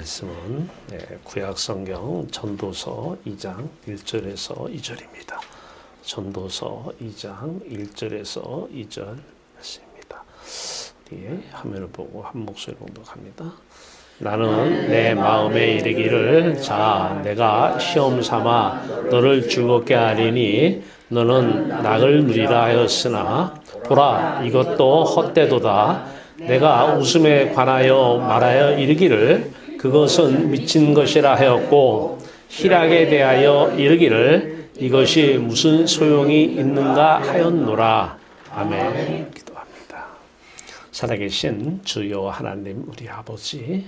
말씀은 구약 성경 전도서 2장 1절에서 2절입니다. 전도서 2장 1절에서 2절 말씀입니다. 뒤에 화면을 보고 한 목소리로 공독합니다. 나는 내 마음에 이르기를 자 내가 시험 삼아 너를 즐겁게 하리니 너는 낙을 누리라 하였으나 보라 이것도 헛되도다. 내가 웃음에 관하여 말하여 이르기를 그것은 미친 것이라 하였고 희락에 대하여 이르기를 이것이 무슨 소용이 있는가 하였노라. 아멘. 기도합니다. 살아계신 주여 하나님 우리 아버지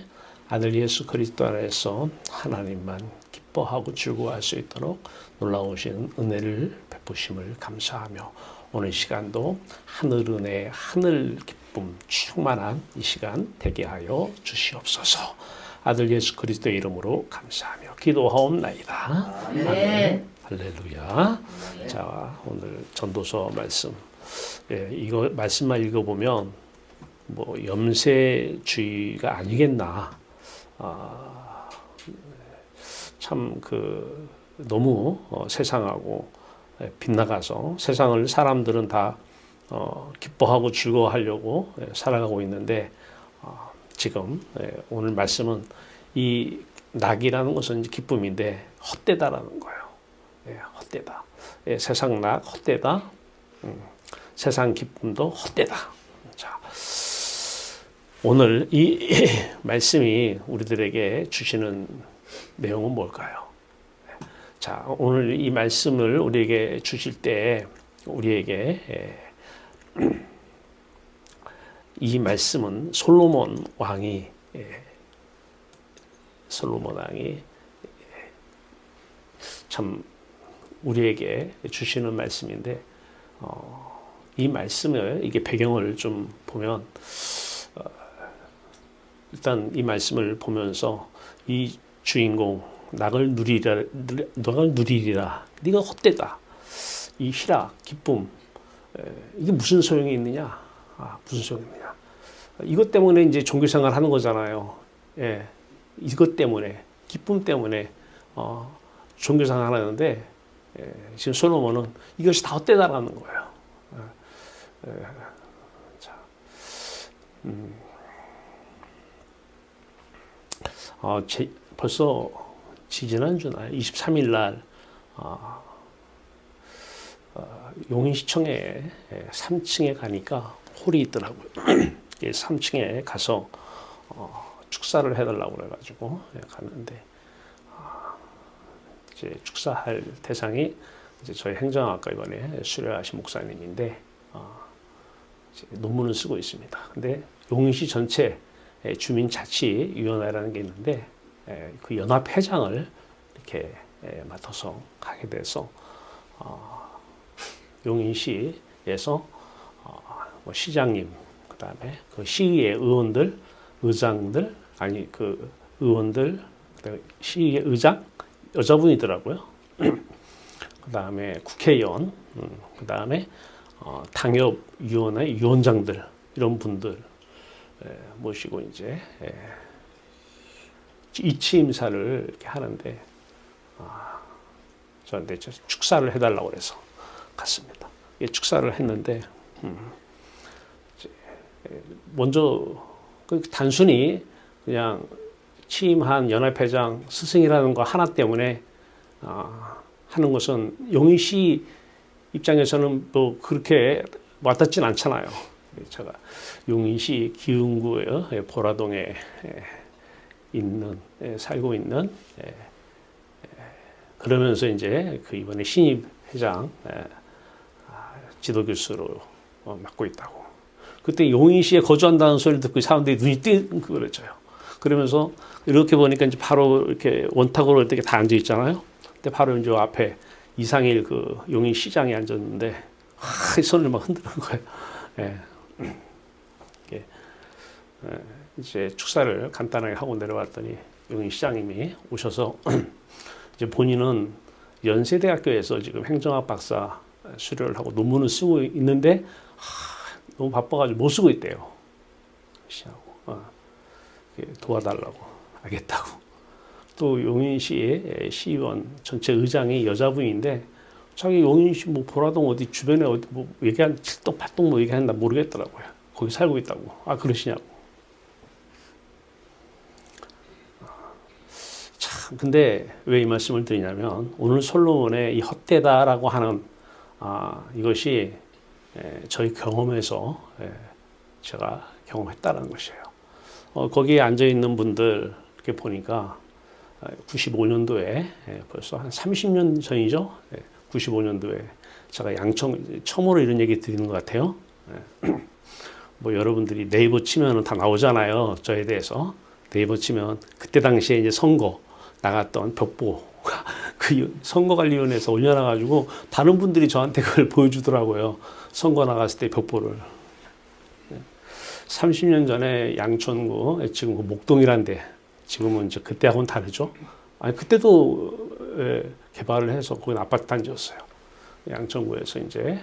아들 예수 그리스도 안에서 하나님만 기뻐하고 즐거워할 수 있도록 놀라우신 은혜를 베푸심을 감사하며 오늘 시간도 하늘 은혜 하늘 기쁨 충만한 이 시간 되게 하여 주시옵소서. 아들 예수 그리스도의 이름으로 감사하며 기도하옵나이다. 아멘. 할렐루야. 아멘. 자 오늘 전도서 말씀 이거 말씀만 읽어보면 뭐 염세주의가 아니겠나. 참 너무 세상하고 빗나가서 세상을 사람들은 다 기뻐하고 즐거워하려고 살아가고 있는데 지금 오늘 말씀은 이 낙이라는 것은 기쁨인데 헛되다라는 거예요. 헛되다. 세상 낙 헛되다. 세상 기쁨도 헛되다. 자, 오늘 이 말씀이 우리들에게 주시는 내용은 뭘까요? 자, 오늘 이 말씀을 우리에게 주실 때 우리에게 이 말씀은 솔로몬 왕이 참 우리에게 주시는 말씀인데 이 말씀을 이게 배경을 좀 보면 일단 이 말씀을 보면서 이 주인공 낙을 누리리라 네가 헛되다. 이 희락 기쁨 이게 무슨 소용이 있느냐? 무슨 소용이 있느냐? 이것 때문에 이제 종교생활 하는 거잖아요. 이것 때문에 기쁨 때문에 종교생활 하는데 지금 솔로몬은 이것이 다 헛되다라는 거예요. 자, 벌써 지난주나 23일 날 용인시청에 3층에 가니까 홀이 있더라고요. 3층에 가서 축사를 해달라고 그래가지고 갔는데 이제 축사할 대상이 이제 저희 행정학과 이번에 수료하신 목사님인데 이제 논문을 쓰고 있습니다. 근데 용인시 전체 주민자치위원회라는 게 있는데 그 연합회장을 이렇게 맡아서 하게 돼서 용인시에서 뭐 시장님 그다음에 그 시의회 의원들, 의장들 아니 그 의원들 그다음에 시의회 의장 여자분이더라고요. 그다음에 국회의원, 그다음에 당협위원회 위원장들 이런 분들 모시고 이제 이치임사를 이렇게 하는데 저한테 축사를 해달라고 그래서 갔습니다. 축사를 했는데 먼저 단순히 그냥 취임한 연합회장 스승이라는 거 하나 때문에 하는 것은 용인시 입장에서는 또 그렇게 와닿진 않잖아요. 제가 용인시 기흥구의 보라동에 살고 있는 그러면서 이제 그 이번에 신입 회장 지도교수로 맡고 있다고. 그때 용인시에 거주한다는 소리를 듣고 사람들이 눈이 띵 그랬죠. 그러면서 이렇게 보니까 이제 바로 이렇게 원탁으로 이렇게 다 앉아 있잖아요. 근데 바로 이제 앞에 이상일 그 용인시장이 앉았는데 손을 막 흔드는 거예요. 이제 축사를 간단하게 하고 내려왔더니 용인시장님이 오셔서 이제 본인은 연세대학교에서 지금 행정학 박사 수료를 하고 논문을 쓰고 있는데 너무 바빠가지고 못 쓰고 있대요. 도와달라고 알겠다고. 또 용인시 시의원 전체 의장이 여자분인데 자기 용인시 뭐 보라동 어디 주변에 어디 뭐 얘기한 7동 8동 뭐 얘기한다 모르겠더라고요. 거기 살고 있다고. 아 그러시냐고. 참 근데 왜 이 말씀을 드리냐면 오늘 솔로몬의 이 헛되다라고 하는 이것이 저희 경험에서 제가 경험했다는 것이에요. 거기에 앉아 있는 분들 이렇게 보니까 95년도에 벌써 한 30년 전이죠. 95년도에 제가 처음으로 이런 얘기 드리는 것 같아요. 뭐 여러분들이 네이버 치면 다 나오잖아요. 저에 대해서 네이버 치면 그때 당시에 이제 선거 나갔던 벽보 그 선거관리위원회에서 올려놔가지고 다른 분들이 저한테 그걸 보여주더라고요. 선거 나갔을 때 벽보를. 30년 전에 양천구 지금 그 목동이란데 지금은 이제 그때하고는 다르죠. 아니 그때도 개발을 해서 거기는 아파트 단지였어요. 양천구에서 이제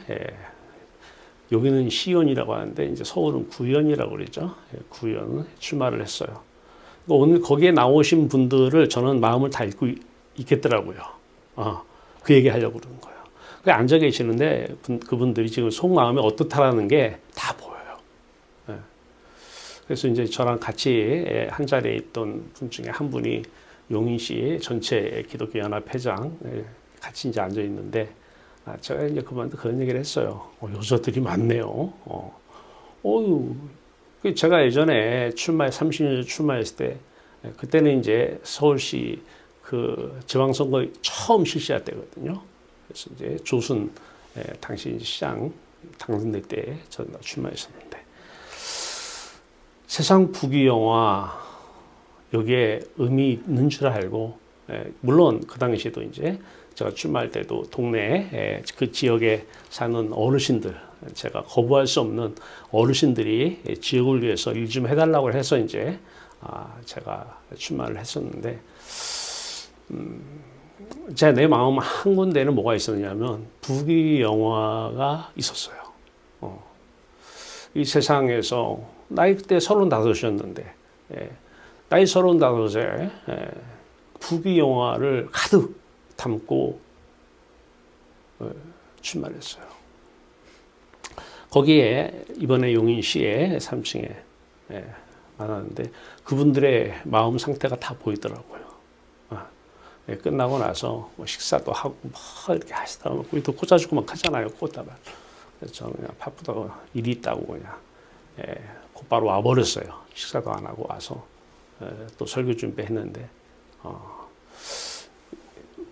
여기는 시의원이라고 하는데 이제 서울은 구의원이라고 그러죠. 구의원 출마를 했어요. 오늘 거기에 나오신 분들을 저는 마음을 다 읽고 있겠더라고요. 그 얘기 하려고 그러는 거예요. 앉아 계시는데 그분들이 지금 속마음이 어떻다라는 게 다 보여요. 그래서 이제 저랑 같이 한 자리에 있던 분 중에 한 분이 용인시 전체 기독교 연합 회장 같이 이제 앉아 있는데 제가 이제 그분한테 그런 얘기를 했어요. 여자들이 많네요. 제가 예전에 30년 전에 출마했을 때 그때는 이제 서울시 그 지방선거 처음 실시할 때거든요. 그래서 이제 조순 당시 이제 시장 당선될 때 저는 출마했었는데 세상 부귀영화 여기에 의미 있는 줄 알고 물론 그 당시에도 이제 제가 출마할 때도 동네에 그 지역에 사는 어르신들 제가 거부할 수 없는 어르신들이 지역을 위해서 일 좀 해달라고 해서 이제 제가 출마를 했었는데 제 내 마음 한 군데는 뭐가 있었냐면 부귀영화가 있었어요. 이 세상에서 나이 그때 35이었는데 나이 35에 부귀영화를 가득 담고 출마를 했어요. 거기에 이번에 용인시에 3층에 많았는데 그분들의 마음 상태가 다 보이더라고요. 끝나고 나서 뭐 식사도 하고 막 이렇게 하시다가 또 꽂아주고 막 하잖아요. 꽃다발. 그래서 저는 그냥 바쁘다고 일이 있다고 그냥 곧바로 와버렸어요. 식사도 안 하고 와서 또 설교 준비했는데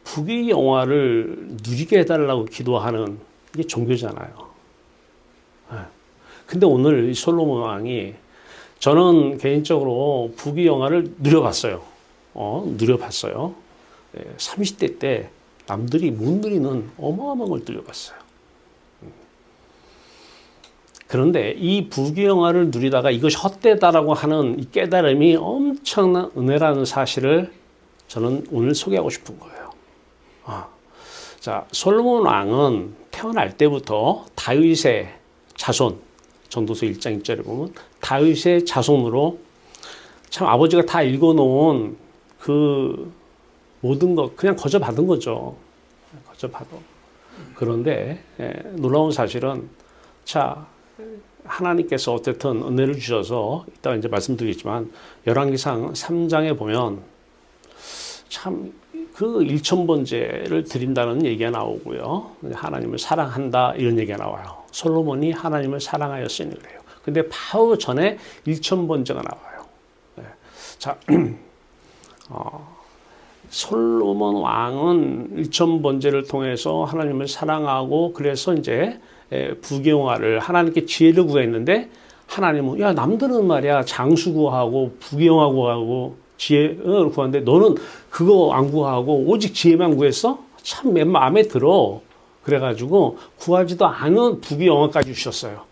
부귀영화를 누리게 해달라고 기도하는 이게 종교잖아요. 근데 오늘 이 솔로몬 왕이 저는 개인적으로 부귀영화를 누려봤어요. 누려봤어요. 30대 때 남들이 못 누리는 어마어마한 걸 누려봤어요. 그런데 이 부귀영화를 누리다가 이것이 헛되다라고 하는 이 깨달음이 엄청난 은혜라는 사실을 저는 오늘 소개하고 싶은 거예요. 자, 솔로몬 왕은 태어날 때부터 다윗의 자손, 전도서 1장 1절에 보면 다윗의 자손으로 참 아버지가 다 읽어놓은 그 모든 것 그냥 거저 받은 거죠. 거저 받아. 그런데 놀라운 사실은 자 하나님께서 어쨌든 은혜를 주셔서 이따 이제 말씀드리겠지만 열왕기상 3장에 보면 참 그 1,000번제를 드린다는 얘기가 나오고요. 하나님을 사랑한다 이런 얘기가 나와요. 솔로몬이 하나님을 사랑하였으니 그래요. 근데 바로 전에 1,000번제가 나와요. 자, 솔로몬 왕은 1,000번제를 통해서 하나님을 사랑하고 그래서 이제 부귀영화를 하나님께 지혜를 구했는데 하나님은 야 남들은 말이야 장수 구하고 부귀영화 구하고 지혜를 구하는데 너는 그거 안 구하고 오직 지혜만 구했어? 참 마음에 들어. 그래가지고 구하지도 않은 부귀영화까지 주셨어요.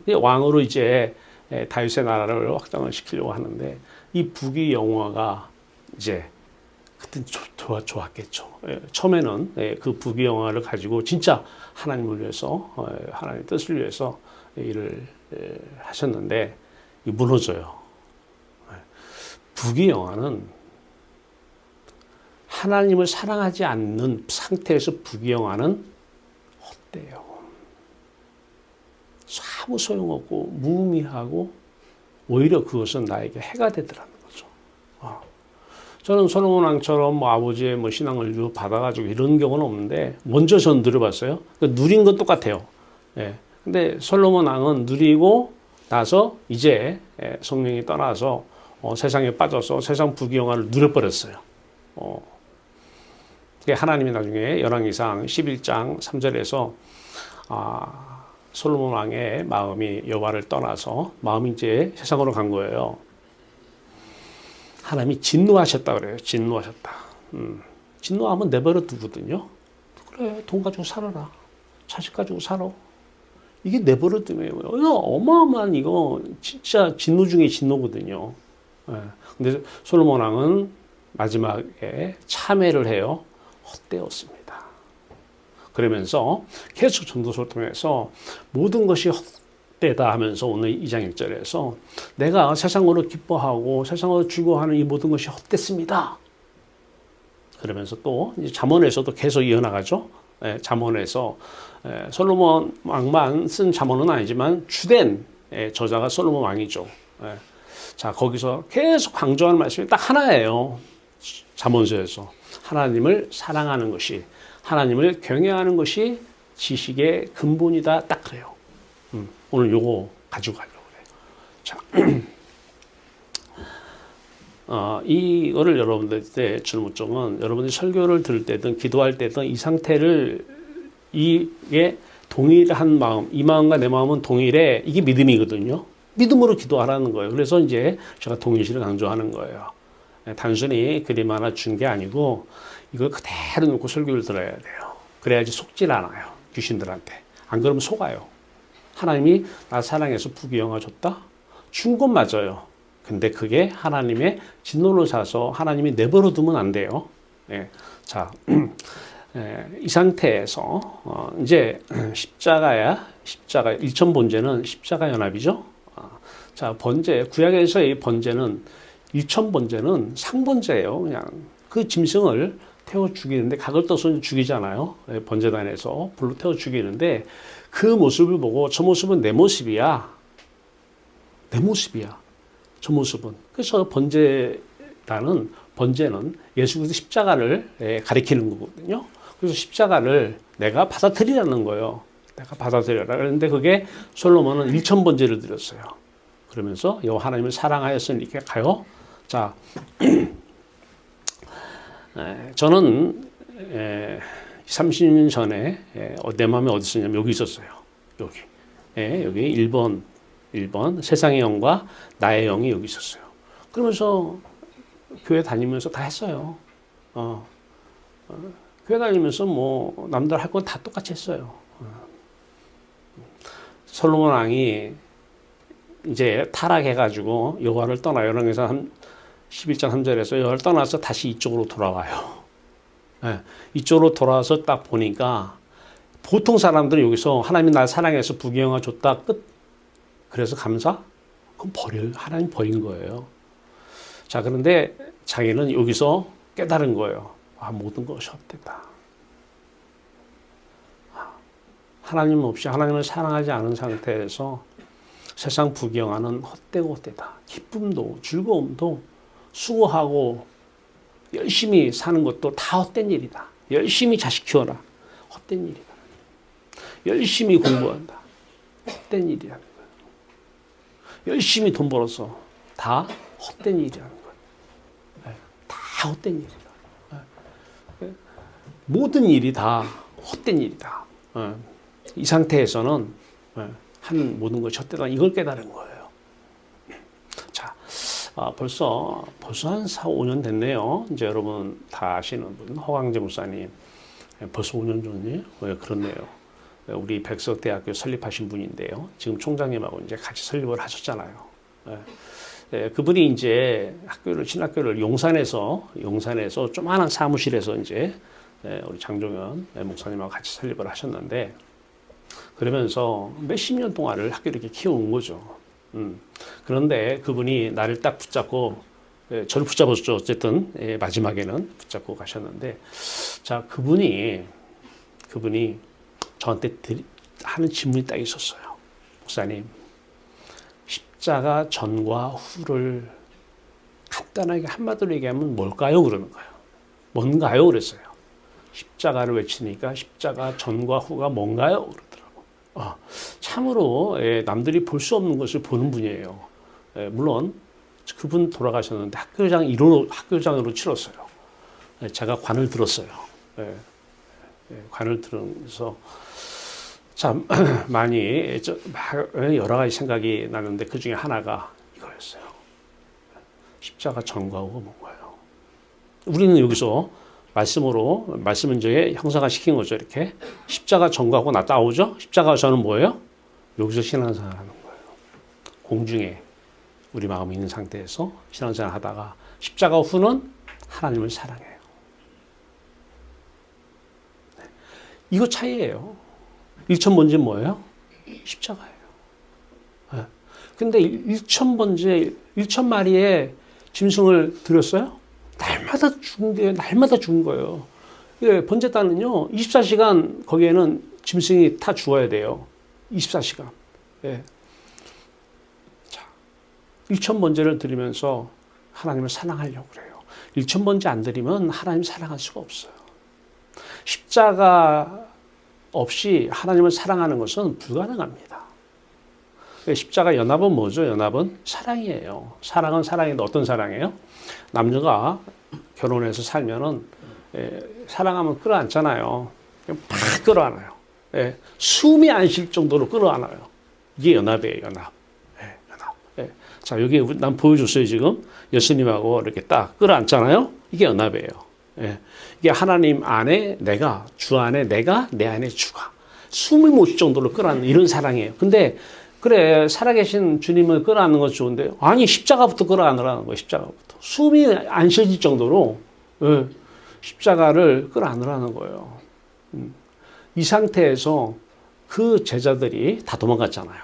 왕으로 이제 다윗의 나라를 확장을 시키려고 하는데 이 부귀영화가 이제 그때 좋았겠죠. 처음에는 그 부귀영화를 가지고 진짜 하나님을 위해서 하나님의 뜻을 위해서 일을 하셨는데 무너져요. 부귀영화는 하나님을 사랑하지 않는 상태에서 부귀영화는 헛되요. 아무 소용없고 무의미하고 오히려 그것은 나에게 해가 되더라는 거죠. 저는 솔로몬 왕처럼 뭐 아버지의 뭐 신앙을 받아가지고 이런 경우는 없는데 먼저 전 누려봤어요. 그러니까 누린 건 똑같아요. 예. 근데 솔로몬 왕은 누리고 나서 이제 성령이 떠나서 세상에 빠져서 세상 부귀영화를 누려버렸어요. 하나님이 나중에 열왕기상 11장 3절에서 솔로몬 왕의 마음이 여호와를 떠나서 마음이 이제 세상으로 간 거예요. 하나님이 진노하셨다 그래요. 진노하셨다. 진노하면 내버려 두거든요. 그래, 돈 가지고 살아라. 자식 가지고 살아. 이게 내버려 두면 어마어마한 이거 진짜 진노 중에 진노거든요. 근데 솔로몬 왕은 마지막에 참회를 해요. 헛되었습니다. 그러면서 계속 전도서를 통해서 모든 것이 헛되다 하면서 오늘 2장 1절에서 내가 세상으로 기뻐하고 세상으로 즐거워하는 이 모든 것이 헛됐습니다. 그러면서 또 이제 잠언에서도 계속 이어나가죠. 잠언에서 솔로몬 왕만 쓴 잠언은 아니지만 주된 저자가 솔로몬 왕이죠. 자, 거기서 계속 강조하는 말씀이 딱 하나예요. 잠언서에서 하나님을 사랑하는 것이, 하나님을 경외하는 것이 지식의 근본이다. 딱 그래요. 오늘 요거 가지고 가려고 그래요. 자, 이거를 여러분들한테 주는 목적은 여러분들이 설교를 들을 때든 기도할 때든 이 상태를 이게 동일한 마음, 이 마음과 내 마음은 동일해. 이게 믿음이거든요. 믿음으로 기도하라는 거예요. 그래서 이제 제가 동일시를 강조하는 거예요. 단순히 그림 하나 준 게 아니고 이걸 그대로 놓고 설교를 들어야 돼요. 그래야지 속질 않아요. 귀신들한테. 안 그러면 속아요. 하나님이 나 사랑해서 부귀영화 줬다? 준 건 맞아요. 근데 그게 하나님의 진노를 사서 하나님이 내버려 두면 안 돼요. 자, 이 상태에서 이제 십자가 일천 번제는 십자가 연합이죠. 자, 번제, 구약에서의 번제는 일천 번제는 상번제예요. 그냥 그 짐승을 태워 죽이는데 각을 떠서 죽이잖아요. 번제단에서 불로 태워 죽이는데 그 모습을 보고 저 모습은 내 모습이야. 내 모습이야. 저 모습은. 그래서 번제는 예수 그리스도 십자가를 가리키는 거거든요. 그래서 십자가를 내가 받아들이라는 거예요. 내가 받아들여라. 그런데 그게 솔로몬은 일천 번제를 드렸어요. 그러면서 여호와 하나님을 사랑하였으니 이렇게 가요. 자, 저는 30년 전에 내 마음에 어디 있었냐면 여기 있었어요. 여기. 여기 1번 세상의 영과 나의 영이 여기 있었어요. 그러면서 교회 다니면서 다 했어요. 교회 다니면서 뭐 남들 할 건 다 똑같이 했어요. 솔로몬 왕이 이제 타락해가지고 여호와를 떠나요. 열왕기상 11장 3절에서 여호와를 떠나서 다시 이쪽으로 돌아와요. 이쪽으로 돌아와서 딱 보니까 보통 사람들은 여기서 하나님이 날 사랑해서 부귀영화 줬다 끝. 그래서 감사? 그럼 버려요. 하나님 버린 거예요. 자, 그런데 자기는 여기서 깨달은 거예요. 모든 것이 헛되다. 하나님 없이 하나님을 사랑하지 않은 상태에서 세상 부귀영화는 헛되고 헛되다. 기쁨도 즐거움도 수고하고 열심히 사는 것도 다 헛된 일이다. 열심히 자식 키워라. 헛된 일이다. 열심히 공부한다. 헛된 일이라는 거예요. 열심히 돈 벌어서 다 헛된 일이라는 거예요. 다 헛된 일이다. 모든 일이 다 헛된 일이다. 이 상태에서는 하는 모든 것이 헛되다. 이걸 깨달은 거예요. 자, 벌써 한 4, 5년 됐네요. 이제 여러분 다 아시는 분, 허광재 목사님. 벌써 5년 전이에요? 왜 그렇네요. 우리 백석대학교 설립하신 분인데요. 지금 총장님하고 이제 같이 설립을 하셨잖아요. 그분이 이제 신학교를 용산에서 조그마한 사무실에서 이제 우리 장종현 목사님하고 같이 설립을 하셨는데, 그러면서 몇십 년 동안을 학교를 이렇게 키워온 거죠. 그런데 그분이 나를 딱 붙잡고 저를 붙잡았죠. 어쨌든 마지막에는 붙잡고 가셨는데, 자 그분이 저한테 하는 질문이 딱 있었어요. 목사님, 십자가 전과 후를 간단하게 한마디로 얘기하면 뭘까요? 그러는 거예요. 뭔가요? 그랬어요. 십자가를 외치니까 십자가 전과 후가 뭔가요? 그러더라고. 참으로 남들이 볼 수 없는 것을 보는 분이에요. 물론 그분 돌아가셨는데 학교장으로 치렀어요. 제가 관을 들었어요. 관을 들으면서 참 많이 여러 가지 생각이 나는데 그 중에 하나가 이거였어요. 십자가 전과 후가 뭔가요? 우리는 여기서 말씀을 이제 형상화 시킨 거죠. 이렇게 십자가 전과 후가 나오죠. 십자가 전은 뭐예요? 여기서 신앙생활 하는 거예요. 공중에 우리 마음이 있는 상태에서 신앙생활 하다가 십자가 후는 하나님을 사랑해요. 이거 차이예요. 일천번제는 뭐예요? 십자가예요. 근데 일천 마리의 짐승을 드렸어요? 날마다 죽은데요. 날마다 죽은 거예요. 번제단은요, 24시간 거기에는 짐승이 다 죽어야 돼요. 24시간. 자, 일천번제를 드리면서 하나님을 사랑하려고 그래요. 일천번제 안 드리면 하나님 사랑할 수가 없어요. 십자가 없이 하나님을 사랑하는 것은 불가능합니다. 십자가 연합은 뭐죠? 연합은 사랑이에요. 사랑은 사랑인데 어떤 사랑이에요? 남녀가 결혼해서 살면은 사랑하면 끌어안잖아요. 팍 끌어안아요. 숨이 안 쉴 정도로 끌어안아요. 이게 연합이에요, 연합. 연합. 자, 여기 난 보여줬어요, 지금. 예수님하고 이렇게 딱 끌어안잖아요. 이게 연합이에요. 이게 하나님 안에 내가, 주 안에 내가, 내 안에 주가. 숨을 못 쉴 정도로 끌어안는 이런 사랑이에요. 근데 그래, 살아계신 주님을 끌어안는 건 좋은데, 아니, 십자가부터 끌어안으라는 거예요, 십자가부터. 숨이 안 쉬어질 정도로, 십자가를 끌어안으라는 거예요. 이 상태에서 그 제자들이 다 도망갔잖아요.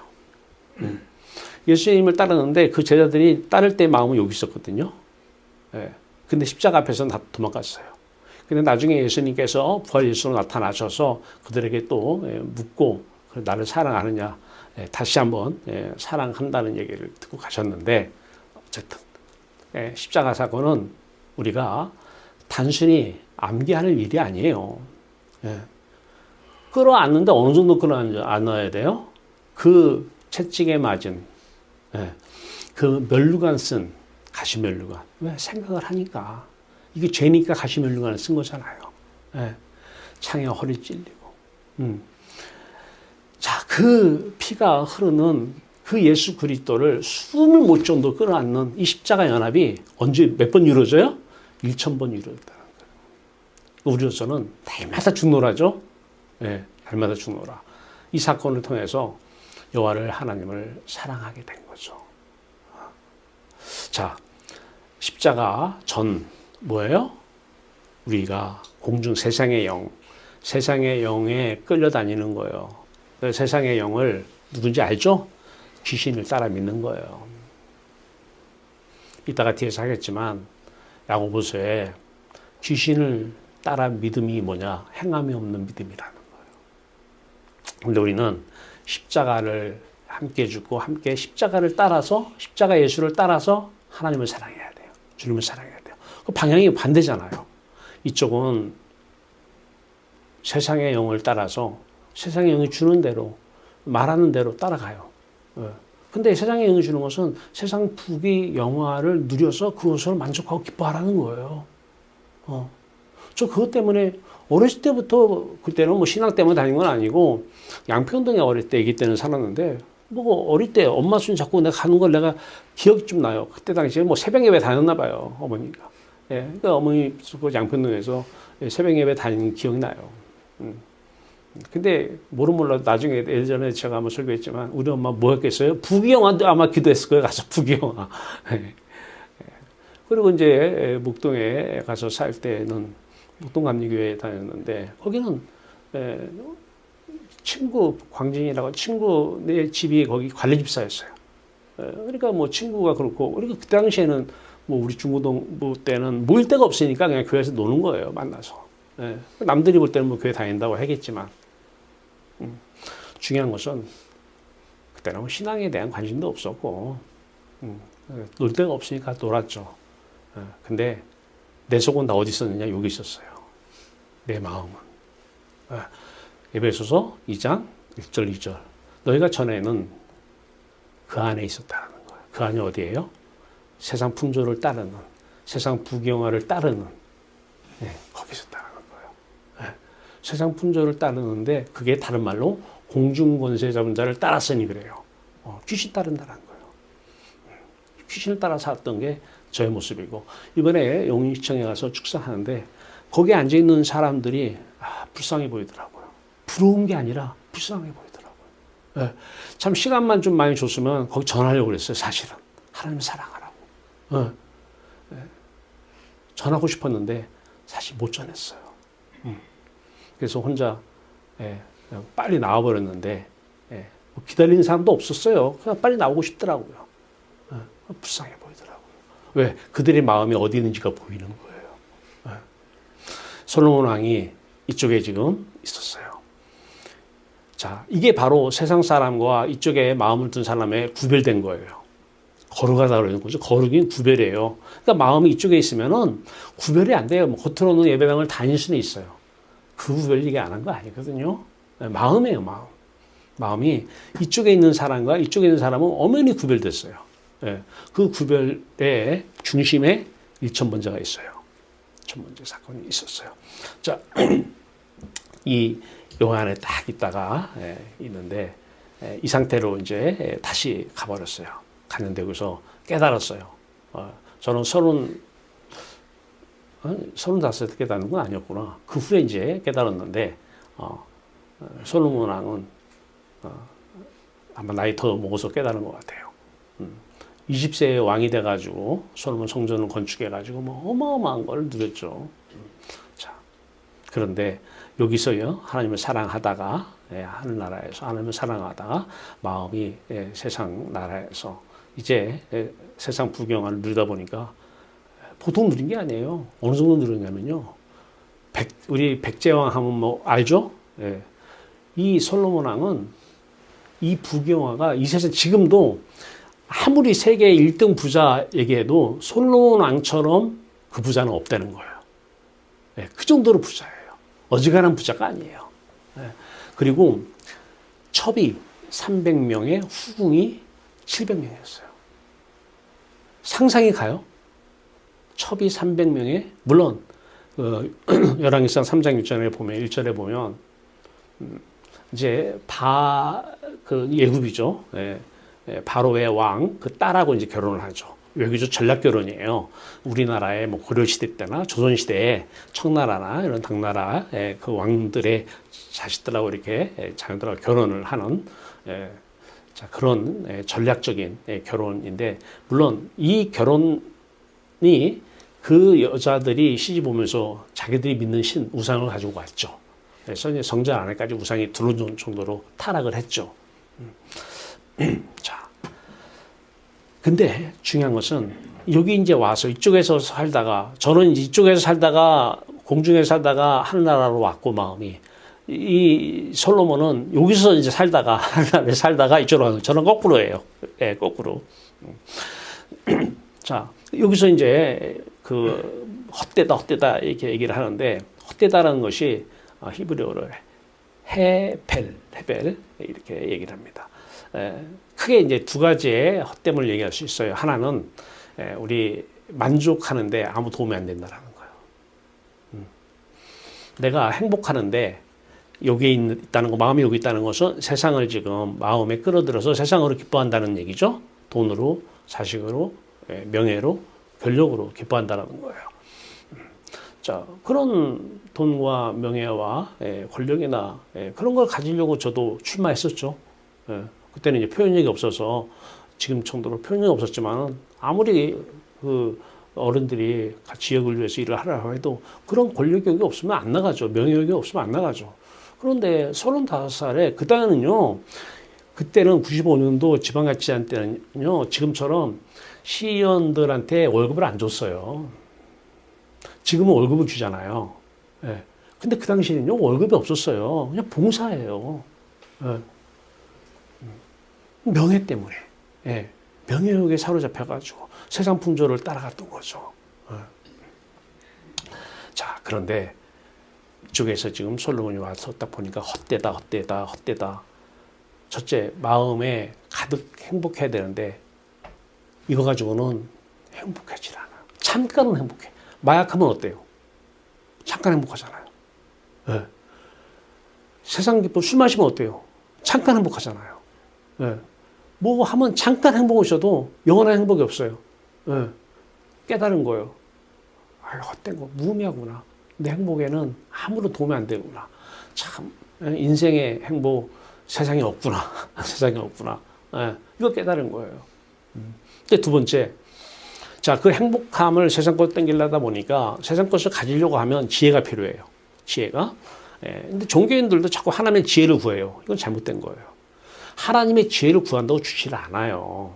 예수님을 따르는데 그 제자들이 따를 때 마음은 여기 있었거든요. 근데 십자가 앞에서는 다 도망갔어요. 근데 나중에 예수님께서 부활 예수로 나타나셔서 그들에게 또 묻고, 나를 사랑하느냐, 다시 한번 사랑한다는 얘기를 듣고 가셨는데, 어쨌든 십자가 사건은 우리가 단순히 암기하는 일이 아니에요. 끌어안는데 어느 정도 끌어안아야 돼요? 그 채찍에 맞은 그 면류관 쓴 가시면류관. 왜? 생각을 하니까. 이게 죄니까 가시면류관을 쓴 거잖아요. 창에 허리 찔리고. 자, 그 피가 흐르는 그 예수 그리스도를 숨을 못 정도 끌어안는 이 십자가 연합이 언제 몇 번 이루어져요? 1000번 이루어졌다는 거예요. 우리로서는 날마다 죽노라죠. 날마다 죽노라. 이 사건을 통해서 여호와를 하나님을 사랑하게 된 거죠. 자, 십자가 전 뭐예요? 우리가 공중 세상의 영에 끌려다니는 거예요. 세상의 영을 누군지 알죠? 귀신을 따라 믿는 거예요. 이따가 뒤에서 하겠지만 야고보서에 귀신을 따라 믿음이 뭐냐? 행함이 없는 믿음이라는 거예요. 근데 우리는 십자가를 함께 죽고 함께 십자가를 따라서 십자가 예수를 따라서 하나님을 사랑해야 돼요. 주님을 사랑해야 돼요. 그 방향이 반대잖아요. 이쪽은 세상의 영을 따라서 세상의 영이 주는 대로 말하는 대로 따라가요. 근데 세상의 영이 주는 것은 세상 부귀 영화를 누려서 그것으로 만족하고 기뻐하라는 거예요. 저 그것 때문에 어렸을 때부터 그때는 뭐 신앙 때문에 다닌 건 아니고 양평동에 어릴 때 아기 때는 살았는데 뭐 어릴 때 엄마 손 잡고 내가 가는 걸 내가 기억이 좀 나요. 그때 당시에 뭐 새벽 예배 다녔나 봐요. 어머니가. 그러니까 어머니 양평동에서 새벽 예배 다니는 기억이 나요. 근데 몰라도 나중에 예전에 제가 한번 설교했지만 우리 엄마 뭐 했겠어요? 부귀영화도 아마 기도했을 거예요. 가서 부귀영화. 그리고 이제 목동에 가서 살 때는 목동감리교회에 다녔는데 거기는 친구 광진이라고 친구네 집이 거기 관리집사였어요. 그러니까 뭐 친구가 그렇고 그리고 그 당시에는 뭐 우리 중고등부 때는 모일 데가 없으니까 그냥 교회에서 노는 거예요. 만나서. 예. 남들이 볼 때는 뭐 교회 다닌다고 하겠지만 중요한 것은 그때는 뭐 신앙에 대한 관심도 없었고 놀 데가 없으니까 놀았죠. 예. 근데 내 속은 다 어디 있었느냐? 여기 있었어요. 내 마음은. 예. 에베소서 2장 1절 2절 너희가 전에는 그 안에 있었다는 거예요. 그 안이 어디예요? 세상 풍조를 따르는, 세상 부경화를 따르는, 거기 있었다는 거예요. 세상 풍조를 따르는데 그게 다른 말로 공중권세 잡은 자를 따랐으니 그래요. 귀신 따른다는 거예요. 귀신을 따라 살았던 게 저의 모습이고 이번에 용인시청에 가서 축사하는데 거기에 앉아있는 사람들이 불쌍해 보이더라고요. 부러운 게 아니라 불쌍해 보이더라고요. 참 시간만 좀 많이 줬으면 거기 전하려고 그랬어요. 사실은. 하나님 사랑하라고. 전하고 싶었는데 사실 못 전했어요. 그래서 혼자 그냥 빨리 나와버렸는데 뭐 기다리는 사람도 없었어요. 그냥 빨리 나오고 싶더라고요. 불쌍해 보이더라고요. 왜? 그들의 마음이 어디 있는지가 보이는 거예요. 솔로몬 왕이 이쪽에 지금 있었어요. 자, 이게 바로 세상 사람과 이쪽에 마음을 둔 사람의 구별된 거예요. 거룩하다 그러는 거죠. 거룩인 구별이에요. 그러니까 마음이 이쪽에 있으면은 구별이 안 돼요. 뭐 겉으로는 예배당을 다닐 수는 있어요. 그 구별 얘기 안 한 거 아니거든요. 마음이에요, 마음. 마음이 이쪽에 있는 사람과 이쪽에 있는 사람은 엄연히 구별됐어요. 그 구별의 중심에 일천번제가 있어요. 천번제 사건이 있었어요. 자, 이 영화 안에 딱 있다가 있는데 이 상태로 이제 다시 가버렸어요. 갔는데 거기서 깨달았어요. 저는 35세 깨달은 건 아니었구나. 그 후에 이제 깨달았는데 솔로몬 왕은 아마 나이 더 먹어서 깨달은 것 같아요. 20세에 왕이 돼가지고 솔로몬 성전을 건축해가지고 뭐 어마어마한 걸 누렸죠. 자, 그런데 여기서요 하나님을 사랑하다가 하늘나라에서 하나님을 사랑하다가 마음이 세상 나라에서 이제 세상 부경화를 누리다 보니까 보통 누린 게 아니에요. 어느 정도 누렸냐면요. 우리 백제왕 하면 뭐 알죠? 이 솔로몬 왕은 이 부경화가 이 세상 지금도 아무리 세계 1등 부자 얘기해도 솔로몬 왕처럼 그 부자는 없다는 거예요. 그 정도로 부자예요. 어지간한 부자가 아니에요. 그리고 첩이 300명에 후궁이 700명이었어요. 상상이 가요? 첩이 300명에 물론 열왕기상 3장 6절에 보면 1절에 보면 이제 그 예굽이죠. 바로의 왕 그 딸하고 이제 결혼을 하죠. 외교적 전략 결혼이에요. 우리나라의 뭐 고려 시대 때나 조선 시대에 청나라나 이런 당나라의 그 왕들의 자식들하고 이렇게 자녀들하고 결혼을 하는 자, 그런 전략적인 결혼인데 물론 이 결혼이 그 여자들이 시집 오면서 자기들이 믿는 신 우상을 가지고 왔죠. 그래서 이제 성전 안에까지 우상이 들어오는 정도로 타락을 했죠. 자, 근데 중요한 것은 여기 이제 와서 이쪽에서 살다가 저는 이쪽에서 살다가 공중에서 살다가 하늘나라로 왔고 마음이 이 솔로몬은 여기서 이제 살다가 이쪽으로 가는 저는 거꾸로예요. 거꾸로. 자, 여기서 이제 그 헛되다 이렇게 얘기를 하는데 헛되다라는 것이 히브리어로 헤벨 이렇게 얘기를 합니다. 크게 이제 두 가지의 헛됨을 얘기할 수 있어요. 하나는 우리 만족하는데 아무 도움이 안 된다라는 거예요. 내가 행복하는데 여기에 있다는 거, 마음이 여기 있다는 것은 세상을 지금 마음에 끌어들여서 세상으로 기뻐한다는 얘기죠. 돈으로, 자식으로, 명예로, 권력으로 기뻐한다는 거예요. 자, 그런 돈과 명예와 권력이나 그런 걸 가지려고 저도 출마했었죠. 그때는 이제 표현력이 없어서 지금 정도로 표현력이 없었지만 아무리 그 어른들이 지역을 위해서 일을 하라고 해도 그런 권력이 없으면 안 나가죠. 명예욕이 없으면 안 나가죠. 그런데 35살에 그때는요 그때는 95년도 지방자치제한 때는요, 지금처럼 시의원들한테 월급을 안 줬어요. 지금은 월급을 주잖아요. 예. 근데 그 당시에는요, 월급이 없었어요. 그냥 봉사예요. 예. 명예 때문에. 예. 명예욕에 사로잡혀가지고 세상 풍조를 따라갔던 거죠. 예. 자, 그런데 이쪽에서 지금 솔로몬이 와서 딱 보니까 헛되다, 헛되다, 헛되다. 첫째, 마음에 가득 행복해야 되는데 이거 가지고는 행복하지 않아. 잠깐은 행복해. 마약하면 어때요? 잠깐 행복하잖아요. 네. 세상 기쁨 술 마시면 어때요? 잠깐 행복하잖아요. 네. 뭐 하면 잠깐 행복하셔도 영원한 행복이 없어요. 네. 깨달은 거예요. 아유, 헛된 거 무의미하구나. 내 행복에는 아무런 도움이 안 되구나. 참 인생의 행복 세상에 없구나. 세상에 없구나. 네. 이거 깨달은 거예요. 근데 두 번째, 자, 그 행복함을 세상 것 땡기려다 보니까 세상 것을 가지려고 하면 지혜가 필요해요. 지혜가. 예, 근데 종교인들도 자꾸 하나님의 지혜를 구해요. 이건 잘못된 거예요. 하나님의 지혜를 구한다고 주지를 않아요.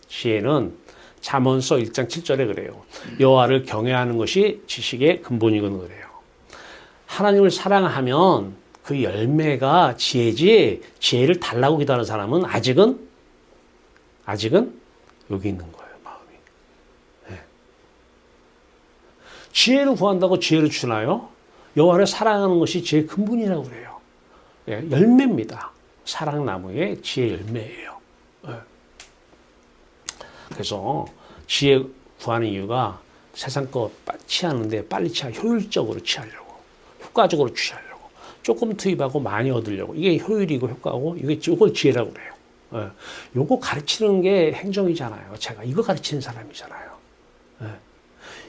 지혜는 잠언서 1장 7절에 그래요. 여호와를 경외하는 것이 지식의 근본이건 그래요. 하나님을 사랑하면 그 열매가 지혜지, 지혜를 달라고 기도하는 사람은 아직은 여기 있는 거예요, 마음이. 네. 지혜를 구한다고 지혜를 주나요? 여호와를 사랑하는 것이 지혜의 근본이라고 그래요. 네. 열매입니다. 사랑나무의 지혜 열매예요. 네. 그래서 지혜 구하는 이유가 세상 거 취하는데 빨리 효율적으로 취하려고, 효과적으로 취하려고, 조금 투입하고 많이 얻으려고. 이게 효율이고 효과고, 이걸 지혜라고 그래요. 예. 요거 가르치는 게 행정이잖아요. 제가 이거 가르치는 사람이잖아요. 예.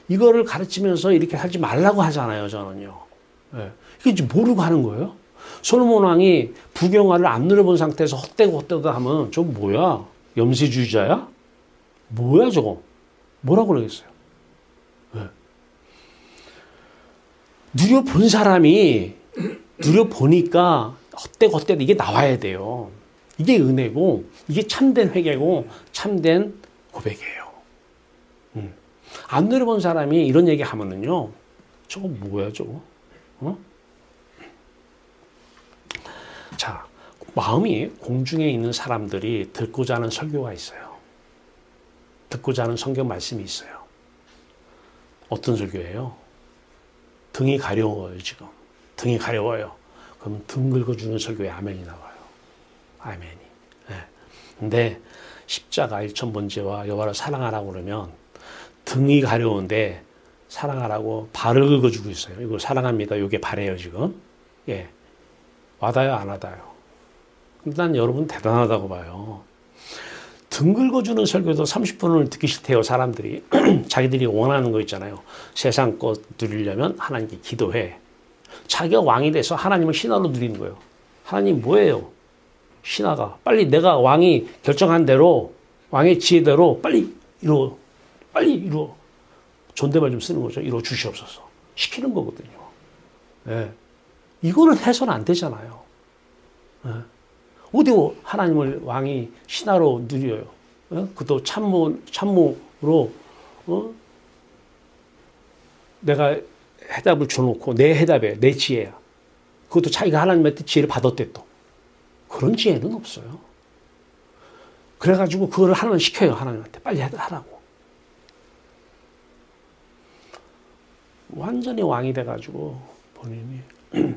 이거를 가르치면서 이렇게 하지 말라고 하잖아요. 저는요. 예. 이게 이제 모르고 하는 거예요. 솔로몬 왕이 부경화를 안 누려본 상태에서 헛되고 하면 저 뭐야? 염세주의자야? 뭐야 저거? 뭐라고 그러겠어요? 예. 누려본 사람이 누려보니까 헛되고 이게 나와야 돼요. 이게 은혜고, 이게 참된 회개고, 참된 고백이에요. 안 누려본 사람이 이런 얘기 하면은요, 저거 뭐야, 저거? 어? 자, 마음이 공중에 있는 사람들이 듣고자 하는 설교가 있어요. 듣고자 하는 성경 말씀이 있어요. 어떤 설교예요? 등이 가려워요, 지금. 등이 가려워요. 그럼 등 긁어주는 설교에 아멘이 나와요. 아멘이. 네. 근데 십자가 일천번제와 여호와를 사랑하라고 그러면 등이 가려운데 사랑하라고 발을 긁어주고 있어요. 이거 사랑합니다. 이게 발이에요, 지금. 예. 와닿아요, 안 와닿아요? 난 여러분 대단하다고 봐요. 등 긁어주는 설교도 30분을 듣기 싫대요, 사람들이. 자기들이 원하는 거 있잖아요. 세상 것 누리려면 하나님께 기도해. 자기가 왕이 돼서 하나님을 신하로 누리는 거예요. 하나님 뭐예요? 신하가. 빨리 내가 왕이 결정한 대로, 왕의 지혜대로 빨리 이루어. 존댓말 좀 쓰는 거죠. 이루어 주시옵소서. 시키는 거거든요. 네. 이거는 해서는 안 되잖아요. 네. 어디 하나님을 왕이 신하로 누려요. 네? 그것도 참모로, 내가 해답을 줘놓고 내 해답에 내 지혜야. 그것도 자기가 하나님한테 지혜를 받았대 또. 그런 지혜는 없어요. 그래가지고 그거를 하나님 시켜요. 하나님한테 빨리 하라고. 완전히 왕이 돼가지고 본인이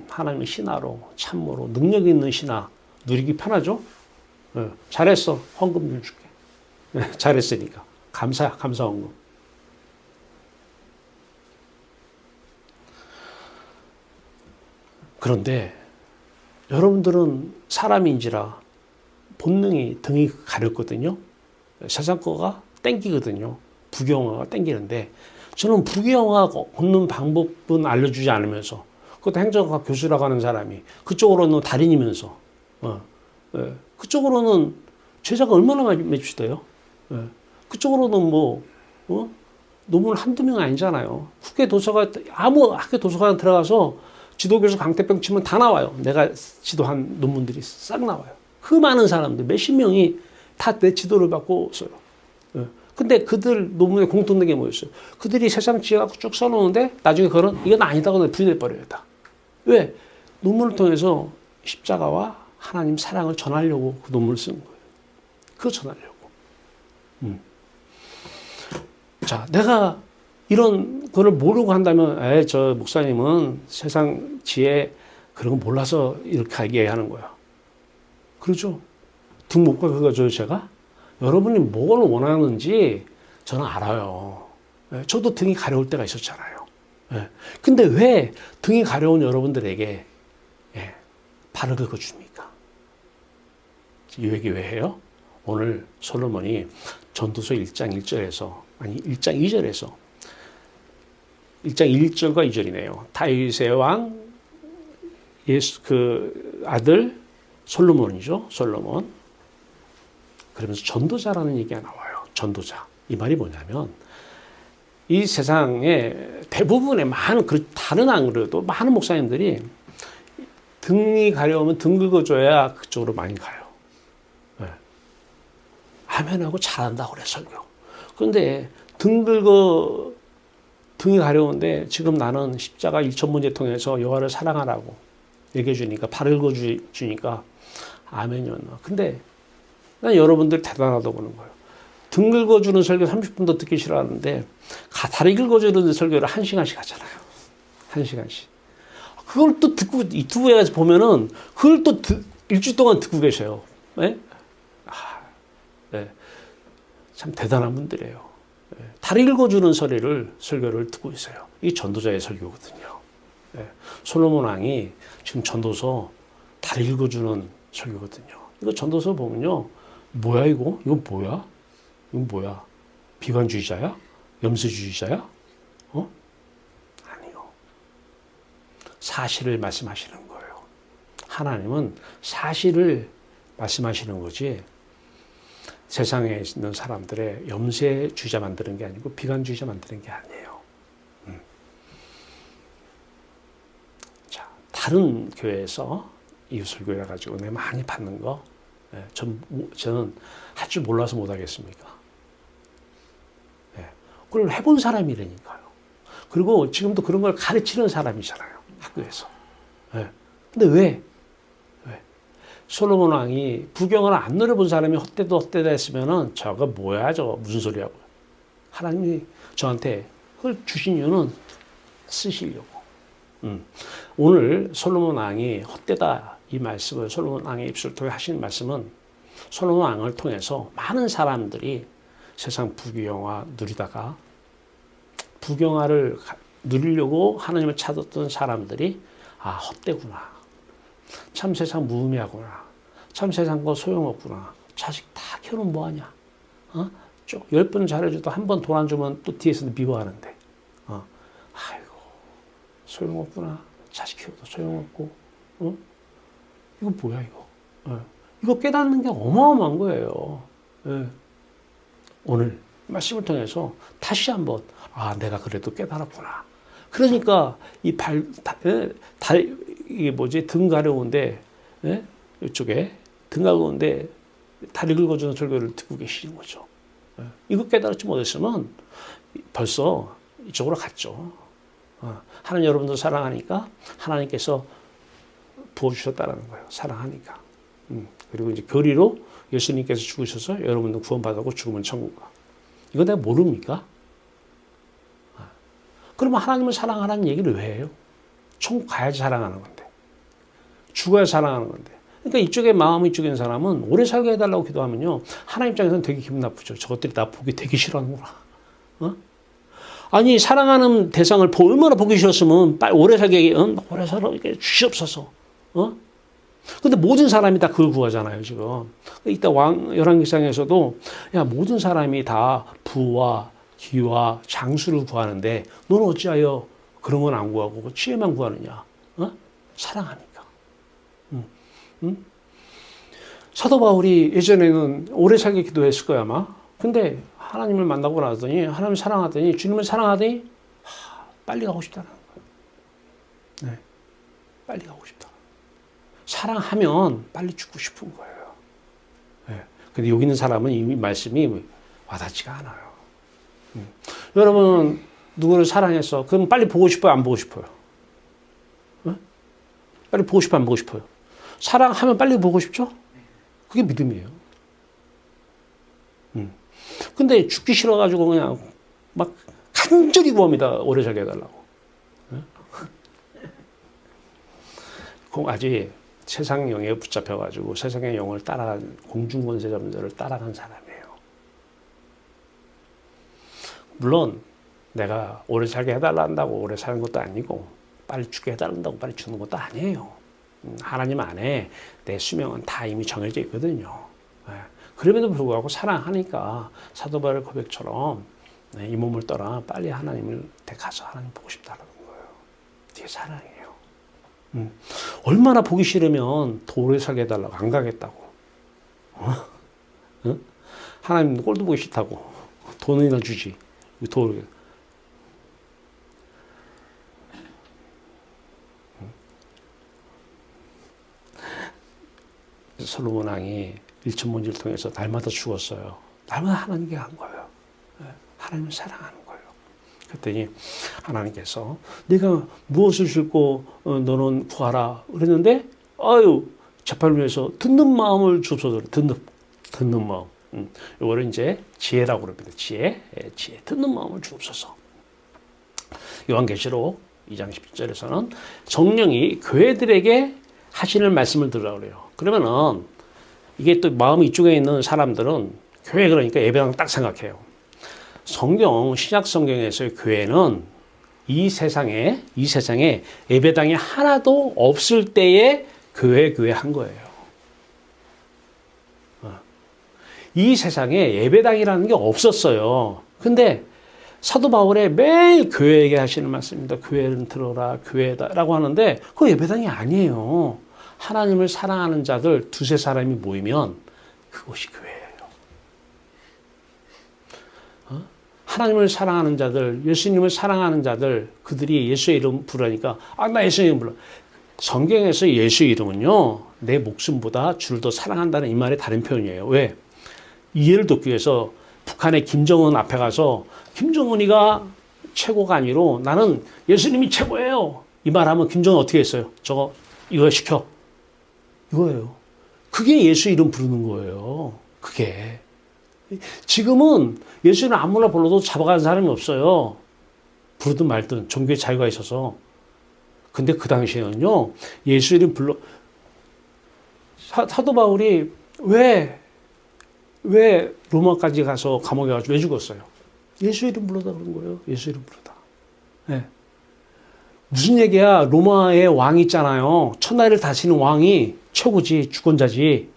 하나님의 신하로 참모로 능력 있는 신하 누리기 편하죠. 네. 잘했어. 헌금 좀 줄게. 네. 잘했으니까 감사 헌금. 그런데 여러분들은 사람인지라 본능이 등이 가렸거든요. 세상 거가 땡기거든요. 부경화가 땡기는데 저는 부경화 걷는 방법은 알려주지 않으면서 그것도 행정학 교수라고 하는 사람이 그쪽으로는 달인이면서 그쪽으로는 제자가 얼마나 맺히대요. 그쪽으로는 논문 한두 명 아니잖아요. 아무 학교 도서관 들어가서 지도교수 강태병 치면 다 나와요. 내가 지도한 논문들이 싹 나와요. 그 많은 사람들, 몇십 명이 다 내 지도를 받고 써요. 예. 근데 그들 논문에 공통된 게 뭐였어요? 그들이 세상 지혜갖고 쭉 써놓는데 나중에 그건 이건 아니다고 부인해버려요. 다. 왜? 논문을 통해서 십자가와 하나님 사랑을 전하려고 그 논문을 쓴 거예요. 그거 전하려고. 자, 내가 이런 거를 모르고 한다면, 저 목사님은 세상 지혜 그런 거 몰라서 이렇게 얘기하는 거야. 그렇죠? 등 못 깎아줘요, 제가? 여러분이 뭘 원하는지 저는 알아요. 저도 등이 가려울 때가 있었잖아요. 근데 왜 등이 가려운 여러분들에게 발을 긁어줍니까? 이 얘기 왜 해요? 오늘 솔로몬이 전도서 1장 1절에서, 아니 1장 2절에서 1장 1절과 2절이네요. 다윗의 왕 그 아들 솔로몬이죠. 솔로몬. 그러면서 전도자라는 얘기가 나와요. 전도자. 이 말이 뭐냐면 이 세상에 대부분의 많은, 다른 안 그래도 많은 목사님들이 등이 가려우면 등 긁어줘야 그쪽으로 많이 가요. 네. 아멘하고 잘한다고 그래, 설교. 그런데 등이 가려운데 지금 나는 십자가 1,000문제 통해서 여호와를 사랑하라고 얘기해 주니까, 발을 긁어주니까 아멘이었나. 근데 난 여러분들 대단하다고 보는 거예요. 등 긁어주는 설교 30분도 듣기 싫어하는데 다리 긁어주는 설교를 1시간씩 하잖아요. 1시간씩. 그걸 또 듣고 유튜브에 보면은 그걸 또 일주일 동안 듣고 계셔요. 네? 네. 참 대단한 분들이에요. 네. 다리 긁어주는 설교를 듣고 있어요. 이게 전도자의 설교거든요. 네. 솔로몬 왕이 지금 전도서 다리 긁어주는 설교거든요. 이거 전도서 보면요. 뭐야 이거? 이건 뭐야? 이건 뭐야? 비관주의자야? 염세주의자야? 아니요. 사실을 말씀하시는 거예요. 하나님은 사실을 말씀하시는 거지 세상에 있는 사람들의 염세주의자 만드는 게 아니고 비관주의자 만드는 게 아니에요. 자, 다른 교회에서 이웃설교회 가지고 은혜 많이 받는 거 저는 할 줄 몰라서 못 하겠습니까? 그걸 해본 사람이라니까요. 그리고 지금도 그런 걸 가르치는 사람이잖아요. 학교에서. 근데 왜? 솔로몬 왕이 부경을 안 노려본 사람이 헛되다 했으면은 저거 뭐야, 저거 무슨 소리하고. 하나님이 저한테 그걸 주신 이유는 쓰시려고. 오늘 솔로몬 왕이 헛되다 이 말씀을 솔로몬 왕의 입술을 통해 하신 말씀은 솔로몬 왕을 통해서 많은 사람들이 세상 부귀영화 누리다가 부귀영화를 누리려고 하나님을 찾았던 사람들이 헛되구나. 참 세상 무의미하구나. 참 세상 거 소용없구나. 자식 다 키우면 뭐하냐. 쭉 10번 잘해줘도 한 번 돈 안 주면 또 뒤에서 미워하는데. 아이고 소용없구나. 자식 키워도 소용없고. 이거 뭐야 이거. 이거 깨닫는 게 어마어마한 거예요. 오늘 말씀을 통해서 다시 한번 내가 그래도 깨달았구나. 그러니까 이게 뭐지, 등 가려운데 이쪽에 등 가려운데 다리 긁어주는 설교를 듣고 계시는 거죠. 이거 깨달지 못했으면 벌써 이쪽으로 갔죠. 하나님 여러분들 사랑하니까 하나님께서 부어주셨다는 거예요. 사랑하니까. 그리고 이제 교리로 예수님께서 죽으셔서 여러분들 구원받았고 죽으면 천국 가. 이거 내가 모릅니까? 그러면 하나님을 사랑하라는 얘기를 왜 해요? 천국 가야지 사랑하는 건데. 죽어야 사랑하는 건데. 그러니까 이쪽에 마음이 이쪽인 사람은 오래 살게 해달라고 기도하면요. 하나님 입장에서는 되게 기분 나쁘죠. 저것들이 나 보기 되게 싫어하는구나. 아니 사랑하는 대상을 얼마나 보기 싫었으면 빨리 오래 살게 오래 살아 이렇게 주시옵소서. 근데 모든 사람이 다 그걸 구하잖아요, 지금. 이따 열왕기상에서도 모든 사람이 다 부와 기와 장수를 구하는데 너는 어찌하여 그런 건 안 구하고 지혜만 구하느냐? 사랑하니까. 사도 바울이 예전에는 오래 살게 기도했을 거야, 아마. 근데 하나님을 만나고 나더니 하나님을 사랑하더니 주님을 사랑하더니 빨리 가고 싶다는 거예요. 빨리 가고 싶다. 사랑하면 빨리 죽고 싶은 거예요. 예. 근데 여기 있는 사람은 이 말씀이 와닿지가 않아요. 여러분, 누구를 사랑해서, 그럼 빨리 보고 싶어요? 안 보고 싶어요? 어? 빨리 보고 싶어요? 안 보고 싶어요? 사랑하면 빨리 보고 싶죠? 그게 믿음이에요. 근데 죽기 싫어가지고 그냥 막 간절히 구합니다. 오래 살게 해달라고. 그 아직 세상 영에 붙잡혀가지고 세상의 영을 따라간 공중권세 잡는 따라간 사람이에요. 물론 내가 오래 살게 해달라 한다고 오래 사는 것도 아니고 빨리 죽게 해달란다고 빨리 죽는 것도 아니에요. 하나님 안에 내 수명은 다 이미 정해져 있거든요. 그럼에도 불구하고 사랑하니까 사도 바울 고백처럼 이 몸을 떠나 빨리 하나님을 가서 하나님 보고 싶다는 거예요. 이게 사랑이에요. 얼마나 보기 싫으면 더 오래 살게 해달라고 안 가겠다고. 하나님 꼴도 보기 싫다고 돈이나 주지. 돈. 솔로몬 왕이 일천문지를 통해서 날마다 죽었어요. 날마다 하나님께 한 거예요. 하나님을 사랑하는 거예요. 그랬더니 하나님께서 네가 무엇을 줄고 너는 구하라 그랬는데 아유 재판을 위해서 듣는 마음을 주옵소서. 듣는 마음. 이거를 이제 지혜라고 그럽니다. 지혜 듣는 마음을 주옵소서. 요한계시록 2장 10절에서는 성령이 교회들에게 하시는 말씀을 들으라고 그래요. 그러면은 이게 또 마음이 이쪽에 있는 사람들은 교회 그러니까 예배당 딱 생각해요. 신약 성경에서의 교회는 이 세상에 예배당이 하나도 없을 때에 교회 한 거예요. 이 세상에 예배당이라는 게 없었어요. 근데 사도 바울의 매일 교회에게 하시는 말씀입니다. 교회를 들어라, 교회다라고 하는데 그거 예배당이 아니에요. 하나님을 사랑하는 자들 두세 사람이 모이면 그것이 교회예요. 하나님을 사랑하는 자들, 예수님을 사랑하는 자들, 그들이 예수의 이름 부르니까 나 예수의 이름 불러. 성경에서 예수의 이름은요, 내 목숨보다 주를 더 사랑한다는 이 말의 다른 표현이에요. 왜? 이해를 돕기 위해서 북한의 김정은 앞에 가서 김정은이가 최고가 아니로 나는 예수님이 최고예요. 이 말하면 김정은 어떻게 했어요? 이거 시켜. 이거예요. 그게 예수 이름 부르는 거예요. 그게. 지금은 예수 이름 아무나 불러도 잡아가는 사람이 없어요. 부르든 말든 종교의 자유가 있어서. 근데 그 당시에는요, 예수 이름 사도 바울이 왜 로마까지 가서 감옥에 가서 왜 죽었어요? 예수 이름 불러다 그런 거예요. 예수 이름 부르다. 네. 무슨 얘기야? 로마의 왕이 있잖아요. 천하를 다스리는 왕이 최고지, 주권자지.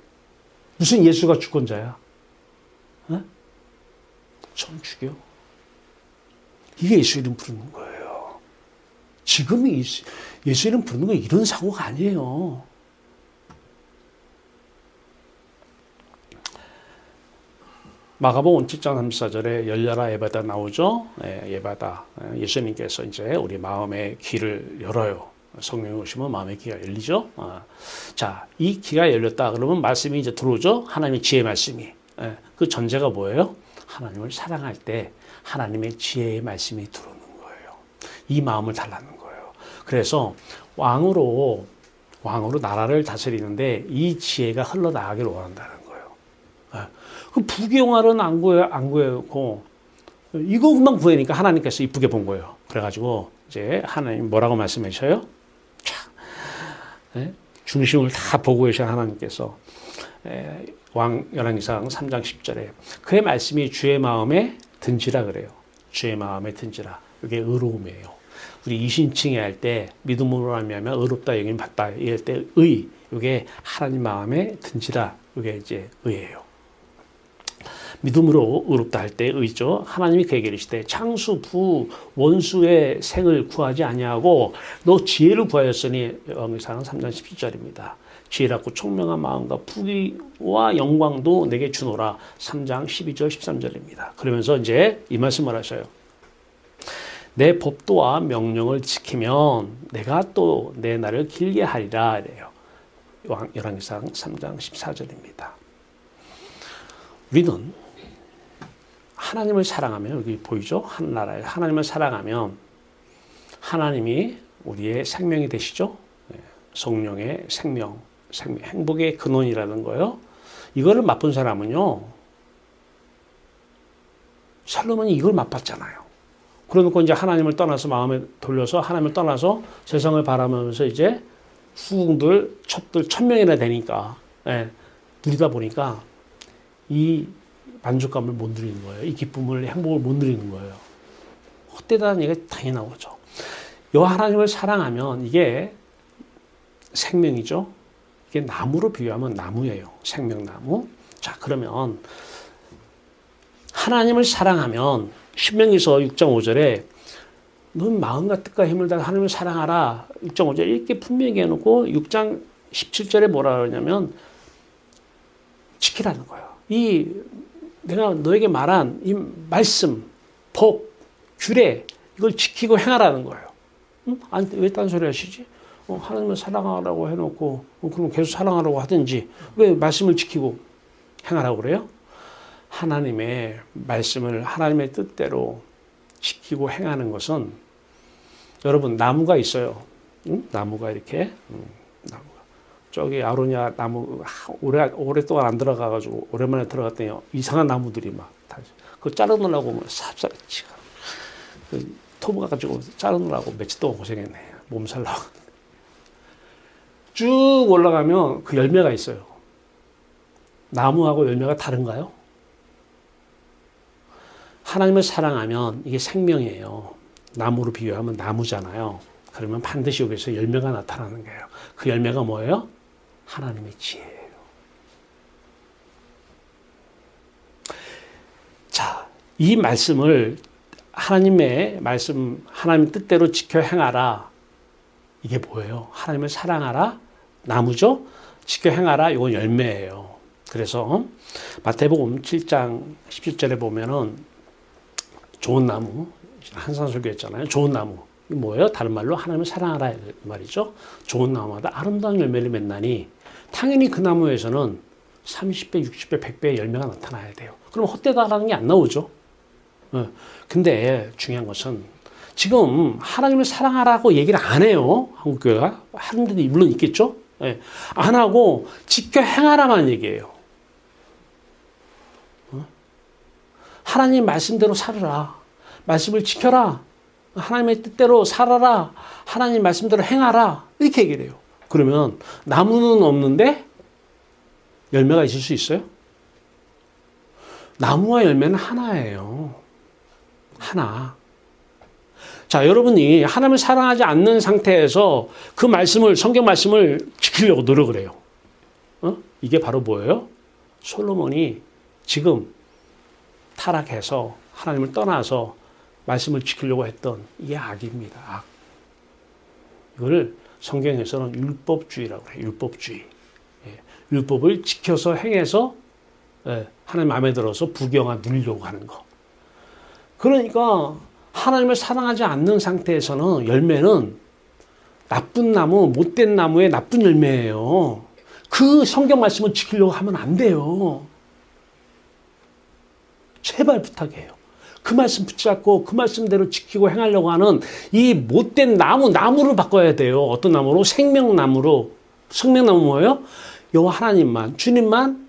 무슨 예수가 주권자야? 네? 전 죽여. 이게 예수 이름 부르는 거예요. 지금이 예수 이름 부르는 건 이런 사고가 아니에요. 마가복음 7장 34절에 열려라 에바다 나오죠. 에바다. 예수님께서 이제 우리 마음의 귀를 열어요. 성령이 오시면 마음의 귀가 열리죠. 자, 이 귀가 열렸다 그러면 말씀이 이제 들어오죠. 하나님의 지혜 말씀이. 그 전제가 뭐예요? 하나님을 사랑할 때 하나님의 지혜의 말씀이 들어오는 거예요. 이 마음을 달라는 거예요. 그래서 왕으로 나라를 다스리는데 이 지혜가 흘러나가기를 원한다는 거예요. 그 부귀영화는 안 구해고 이거만 구해니까 하나님께서 이쁘게 본 거예요. 그래가지고 이제 하나님 뭐라고 말씀하셔요? 중심을 다 보고 계신 하나님께서 열왕기상 3장 10절에 그의 말씀이 주의 마음에 든지라 그래요. 주의 마음에 든지라. 이게 의로움이에요. 우리 이신칭에 할 때 믿음으로 하면 의롭다 여김 받다 이럴 때 의. 이게 하나님 마음에 든지라. 이게 이제 의예요. 믿음으로 의롭다 할 때 의죠. 하나님이 그에게 이르시되 창수 부 원수의 생을 구하지 아니하고 너 지혜를 구하였으니 열왕기상 3장 17절입니다. 지혜롭고 총명한 마음과 부귀와 영광도 내게 주노라. 3장 12절 13절입니다. 그러면서 이제 이 말씀을 하셔요. 내 법도와 명령을 지키면 내가 또 내 날을 길게 하리라 이래요. 열왕기상 3장 14절입니다. 우리는 하나님을 사랑하면, 여기 보이죠? 한나라에 하나님을 사랑하면 하나님이 우리의 생명이 되시죠? 성령의 생명, 행복의 근원이라는 거예요. 이거를 맛본 사람은요, 솔로몬이 이걸 맛봤잖아요. 그러놓고 이제 하나님을 떠나서 마음에 돌려서 하나님을 떠나서 세상을 바라보면서 이제 후궁들, 첩들 1000명이나 되니까, 누리다 보니까 이 만족감을 못 누리는 거예요. 이 기쁨을, 행복을 못 누리는 거예요. 헛되다는 얘기가 당연히 나오죠. 여호와 하나님을 사랑하면 이게 생명이죠. 이게 나무로 비유하면 나무예요. 생명나무. 자, 그러면 하나님을 사랑하면 신명기서 6장 5절에 넌 마음과 뜻과 힘을 다해 하나님을 사랑하라. 6장 5절에 이렇게 분명히 해놓고 6장 17절에 뭐라 그러냐면 지키라는 거예요. 이 내가 너에게 말한 이 말씀, 법, 규례 이걸 지키고 행하라는 거예요. 응? 아니 왜 딴소리 하시지? 하나님을 사랑하라고 해놓고 그럼 계속 사랑하라고 하든지 왜 말씀을 지키고 행하라고 그래요? 하나님의 말씀을 하나님의 뜻대로 지키고 행하는 것은 여러분 나무가 있어요. 응? 나무가 이렇게 나무가 저기 아로니아 나무 오랫동안 안 들어가가지고 오랜만에 들어갔더니 이상한 나무들이 막 다 그거 자르느라고 뭐 삽살했지. 그 토브 가지고 자르느라고 며칠 동안 고생했네. 몸살 나고 쭉 올라가면 그 열매가 있어요. 나무하고 열매가 다른가요? 하나님을 사랑하면 이게 생명이에요. 나무로 비유하면 나무잖아요. 그러면 반드시 여기서 열매가 나타나는 거예요. 그 열매가 뭐예요? 하나님의 지혜예요. 자, 이 말씀을 하나님의 말씀, 하나님의 뜻대로 지켜 행하라. 이게 뭐예요? 하나님을 사랑하라. 나무죠? 지켜 행하라. 이건 열매예요. 그래서 마태복음 7장 17절에 보면은 좋은 나무, 한산설교 했잖아요. 좋은 나무. 이게 뭐예요? 다른 말로 하나님을 사랑하라 말이죠. 좋은 나무마다 아름다운 열매를 맺나니 당연히 그 나무에서는 30배, 60배, 100배의 열매가 나타나야 돼요. 그럼 헛되다라는 게 안 나오죠. 근데 중요한 것은 지금 하나님을 사랑하라고 얘기를 안 해요. 한국교회가. 하는 데도 물론 있겠죠. 안 하고 지켜 행하라만 얘기해요. 하나님 말씀대로 살아라. 말씀을 지켜라. 하나님의 뜻대로 살아라. 하나님 말씀대로 행하라. 이렇게 얘기를 해요. 그러면 나무는 없는데 열매가 있을 수 있어요? 나무와 열매는 하나예요. 하나. 자, 여러분이 하나님을 사랑하지 않는 상태에서 그 말씀을, 성경 말씀을 지키려고 노력을 해요. 이게 바로 뭐예요? 솔로몬이 지금 타락해서 하나님을 떠나서 말씀을 지키려고 했던 이게 악입니다. 악. 이거를 성경에서는 율법주의라고 해요. 율법주의. 율법을 지켜서 행해서 하나님 마음에 들어서 부경화 누리려고 하는 거. 그러니까 하나님을 사랑하지 않는 상태에서는 열매는 나쁜 나무, 못된 나무의 나쁜 열매예요. 그 성경 말씀을 지키려고 하면 안 돼요. 제발 부탁해요. 그 말씀 붙잡고 그 말씀대로 지키고 행하려고 하는 이 못된 나무를 바꿔야 돼요. 어떤 나무로? 생명나무로. 생명나무 뭐예요? 여호와 하나님만, 주님만